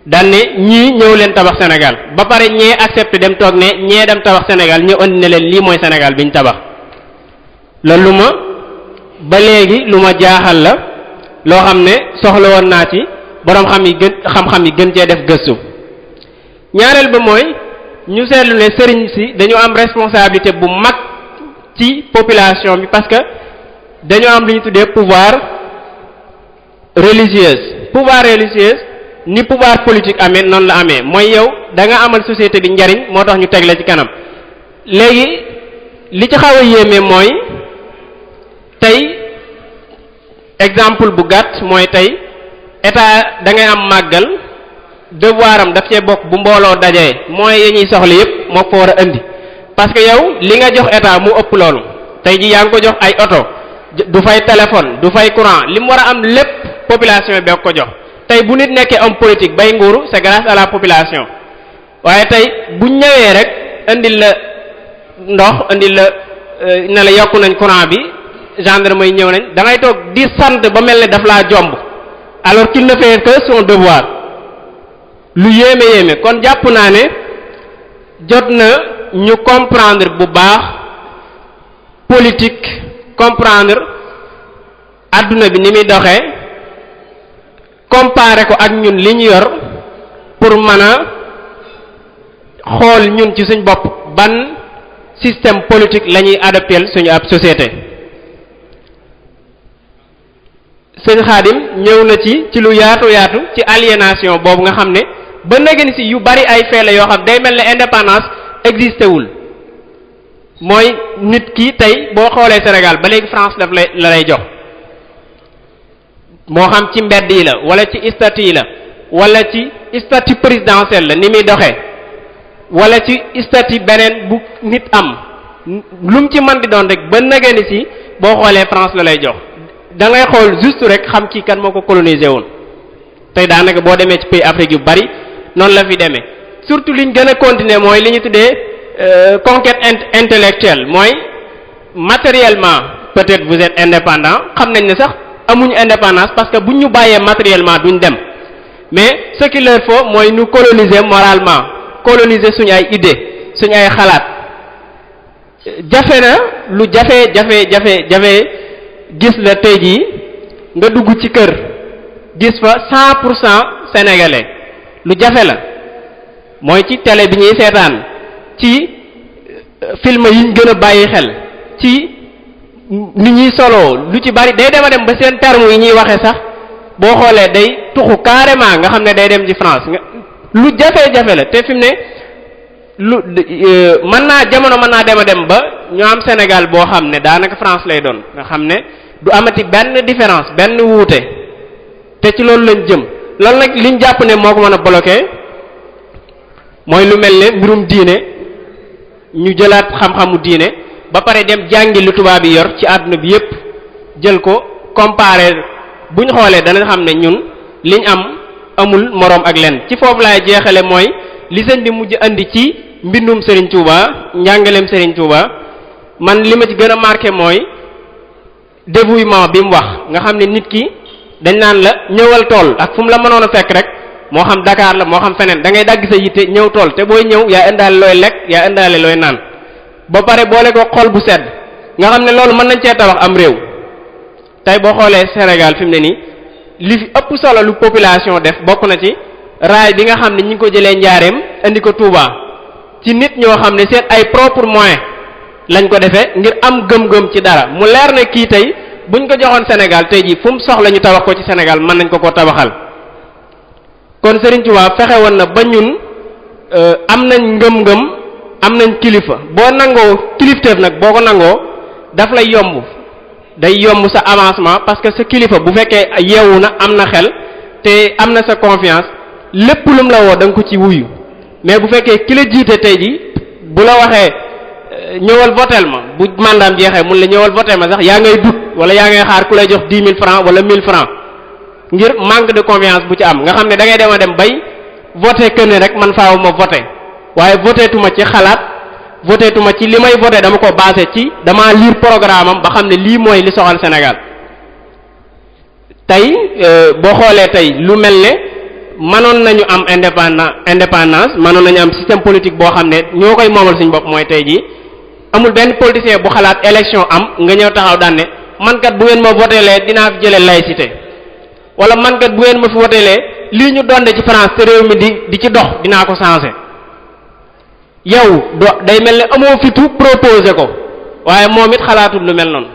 daan ne ñii ñëw leen tabax Sénégal ba pare ñee accepté dem toog ne ñee dem tabax Sénégal ñëw andi ne leen lii mooy Sénégal bi ñu tabax loolu lu ma ba léegi lu ma jaaxal la loo xam ne soxla woon naa ci boroom xam-xam yi gën cee def gëstu ñaareel ba mooy ñu seetlu ne sëriñ si dañu am responsabilité bu mag ci population bi parce que dañu am lu ñu tuddee pouvoir religieuse ni pouvoir politique amee noonu la amee mooy yow da nga amal société bi njariñ moo tax ñu teg la ci kanam léegi li ci xaw a yéeme mooy tey exemple bu gàtt mooy tey état da ngay am màggal devoir am daf cee bokk bu mbooloo dajee mooy yi ñuy soxla yépp moo ko war a indi parce que yow li nga jox état mu ëpp loolu tey ji yaa ngi ko jox ay oto du fay téléphone du fay courant li mu war a am lépp population bi ko jox tey bu nit nekkee homme politique bay nguuru c'est grâce à la population waaye tey bu ñëwee rek indil la ndox indil la ne la yokku nañ courant bi gendarme yi ñëw nañ da ngay toog di sant ba mel ne daf laa jomb alors qu'il ne fait que son devoir lu yéeme kon jàpp naa ne jot na ñu comprendre bu baax politique comprendre adduna bi ni muy doxee comparer ko ak ñun li ñu yor pour mën a xool ñun ci suñ bopp ban système politique la ñuy adopter suñu ab société. sëñ Xaadim ñëw na ci lu yaatu ci aliénation boobu nga xam ne ba nagani si yu bari ay feele yoo xam day mel ne indépendance existé wul mooy nit ki tey boo xoolee Sénégal ba léegi France la lay jox moo xam ci mbedd yi la wala ci statut yi la wala ci statut présidentiel la ni muy doxee wala ci statut beneen bu nit am lu mu ci mën di doon rek ba nagani si boo xoolee France la lay jox da ngay xool juste rek xam kii kan moo ko colonisé woon tey daanaka boo demee ci pays Afrique yu bari noonu la fi demee surtout liñ gën a continuer mooy li ñu tuddee conquête intellectuelle mooy matériellement peut-être vous êtes indépendant xam nañ ne sax amuñu indépendance parce que buñ ñu bàyyee matériellement duñ dem mais ce qu'il leur faut mooy ñu coloniser moralement coloniser suñu ay idées suñu ay xalaat jafe na lu jafe gis la tey jii nga dugg ci kër gis fa 100% sénégalais lu jafe la mooy ci télé bi ñuy seetaan ci film yi ñu gën a bàyyi xel ci ni ñuy soloo lu ci bari day dem ba seen terme yi ñuy waxee sax boo xoolee day tuxu carrément nga xam ne day dem ci France lu jafe-jafe la te fi mu ne lu jamono mën naa dem ba ñu am Sénégal boo xam ne daanaka France lay doon nga xam ne du amati benn différence benn wuute te ci loolu lañ jëm loolu nag liñ jàpp ne moo ko mën a bloquer mooy lu mel ne mbirum diine ñu jëlaat xam-xamu diine ba pare dem jàngi lu tubaab yi yor ci àdduna bi yépp jël ko comparer bu ñu xoolee danañ xam ne ñun liñ am amul moroom ak len ci foofu laay jeexale mooy li sëñ bi mujj andi ci mbindum Serigne Touba njàngaleem Serigne Touba man li ma ci gën a marqué mooy dévouement bi mu wax nga xam ne nit ki dañ naan la ñëwal tool ak fu mu la mënoon a fekk rek moo xam Dakar la moo xam feneen da ngay dagg sa yitte ñëw tool te booy ñëw yaa indaale looy lekk yaa indaale looy naan ba pare boole ko xol bu sedd nga xam ne loolu mën nañ cee tabax am réew tey boo xoolee Sénégal fi mu ne nii li fi ëpp solo lu population def bokk na ci raay bi nga xam ne ñi ngi ko jëlee njaareem indi ko Touba ci nit ñoo xam ne seen ay propre moyen lañ ko defee ngir am gëm-gëm ci dara mu leer ne kii tey buñ ko joxoon Sénégal tey jii fu mu soxla ñu tabax ko ci Sénégal mën nañ ko tabaxal kon Serigne Touba fexe woon na ba ñun am nañ ngëm-ngëm am nañ kilifa boo nangoo kilifteef nag boo ko nangoo daf lay yomb day yomb sa avancement parce que sa kilifa bu fekkee yeewu na am na xel te am na sa confiance lépp lu mu la woo da nga ko ci wuyu mais bu fekkee ki la jiite tey ji bu la waxee ñëwal votel ma bu mandaam jeexee mun la ñëwal votel ma sax yaa ngay dut wala yaa ngay xaar ku lay jox 10 000 francs wala 1000 francs ngir manque de confiance bu ci am nga xam ne da ngay dem bay voté que ne rek man faaw ma voté waaye voté tuma ci xalaat voté tuma ci li may voté dama ko basé ci dama lire programme am ba xam ne lii mooy li soxal Sénégal tey boo xoolee tey lu mel ne mënoon nañu am indépendance mënoon nañu am système politique boo xam ne ñoo koy moomal suñu bopp mooy tey jii amul benn politicien bu xalaat élection am nga ñëw taxaw daan ne man kat bu ngeen ma votélee dinaa fi jëlee laïcité wala man kat bu ngeen ma fi votélee lii ñu donde ci France te réew mi di ci dox dinaa ko changer yow day mel ne amoo fitu proposer ko waaye moom it xalaatul lu mel noonu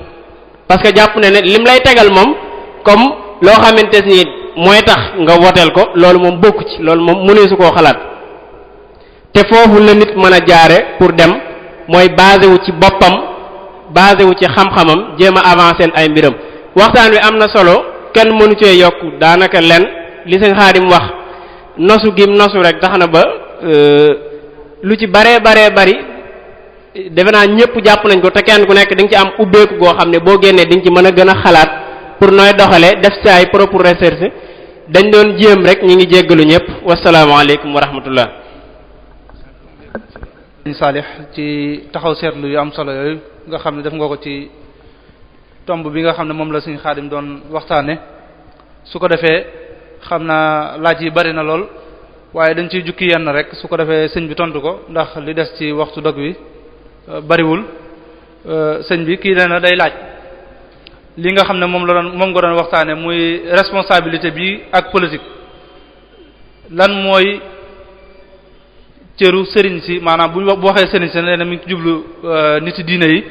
parce que jàpp ne lim lay tegal moom comme loo xamante ni mooy tax nga woteel ko loolu moom bokku ci loolu moom mënee su koo xalaat te foofu la nit mën a jaare pour dem mooy basé wu ci boppam basé wu ci xam-xamam jéem a avancer ay mbiram. waxtaan wi am na solo kenn mënu cee yokk daanaka len li sëñ Xaadim wax nosu gim nosu rek tax na ba lu ci bari defe naa ñëpp jàpp nañ ko te kenn ku nekk di nga ci am ubbeeku goo xam ne boo génnee di nga ci mën a gën a xalaat pour nooy doxalee def ci ay propre recherche dañ doon jéem rek ñi ngi jéggalu ñëpp wasalaamaaleykum wa rahmatullah. Saalix ci taxaw seetlu yu am solo yooyu nga xam ne def nga ko ci tomb bi nga xam ne moom la Sëriñ Xaadim doon waxtaane su ko defee xam naa laaj yi bari na lool waaye dañ ciy jukki yenn rek su ko defee sëñ bi tontu ko ndax li des ci waxtu dog wi bariwul. sëñ bi kii na day laaj li nga xam ne moom nga doon waxtaane muy responsabilité bi ak politique lan mooy cëru sëriñ si maanaam bu waxee sëriñ si ne mi ngi jublu nit diine yi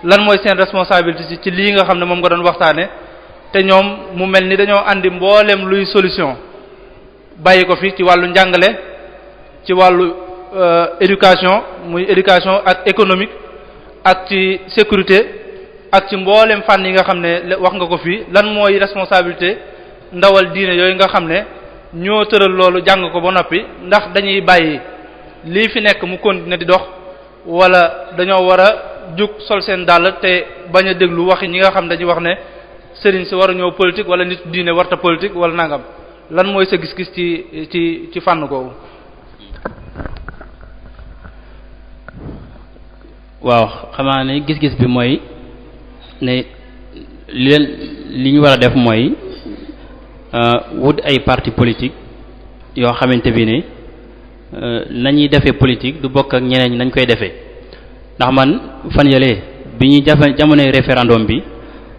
lan mooy seen responsabilité ci lii nga xam ne moom nga doon waxtaane te ñoom mu mel ni dañoo andi mboolem luy solution bàyyi ko fi ci wàllu njàngale ci wàllu éducation muy éducation ak économique ak ci sécurité ak ci mboolem fànn yi nga xam ne wax nga ko fii lan mooy responsabilité ndawal diine yooyu nga xam ne ñoo tëral loolu jàng ko ba noppi ndax dañuy bàyyi lii fi nekk mu continuer di dox wala dañoo war a jug sol seen dàll te bañ a déglu waxi ñi nga xam dañuy wax ne sëriñ si war a ñëw politique wala nit diine warta politique wala nangam lan mooy sa gis-gis ci fànn googu. waaw xamaa ne gis-gis bi mooy ne li ñu war a def mooy wut ay parti politique yoo xamante bi ne nañuy defee politique du bokk ak ñeneen ñi nañ koy defee ndax man fan yële bi ñuy jamonoy référendum bi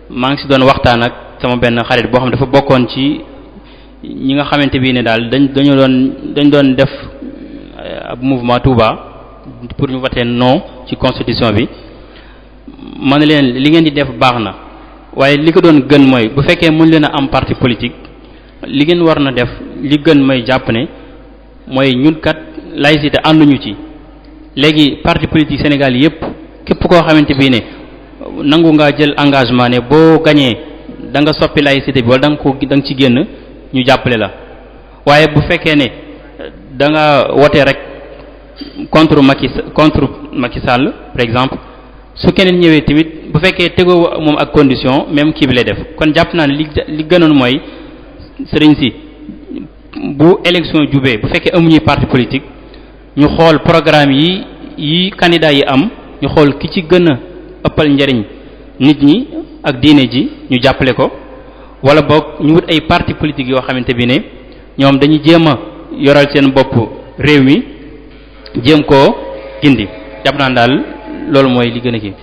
maa ngi si doon waxtaan ak sama benn xarit boo xam ne dafa bokkoon ci ñi nga xamante bi ne daal dañ doon def ab mouvement Touba pour ñu voter non ci constitution bi man leen li ngeen di def baax na waaye li ko doon gën mooy bu fekkee mën leen a am parti politique li ngeen war na def li gën mooy jàpp ne mooy ñun kat laïcité ànduñu ci léegi parti politique Sénégal yépp képp koo xamante bi ne nangu nga jël engagement ne boo gañee da nga soppi laïcité bi wala da nga ci génn ñu jàppale la waaye bu fekkee ne da nga wote rek contre Macky Sall par exemple su keneen ñëwee tamit bu fekkee tegoo moom ak condition même kii bi lay def kon jàpp naa ne li gënoon mooy sëriñ si bu élection jubee bu fekkee amuñuy parti politique ñu xool programme yi candidat yi am ñu xool ki ci gën a ëppal njariñ nit ñi ak diine ji ñu jàppale ko wala boog ñu wut ay parti politique yoo xamante bi ne ñoom dañuy jéem a yoral seen bopp réew mi jéem koo gindi jàpp naa daal loolu mooy li gën a kii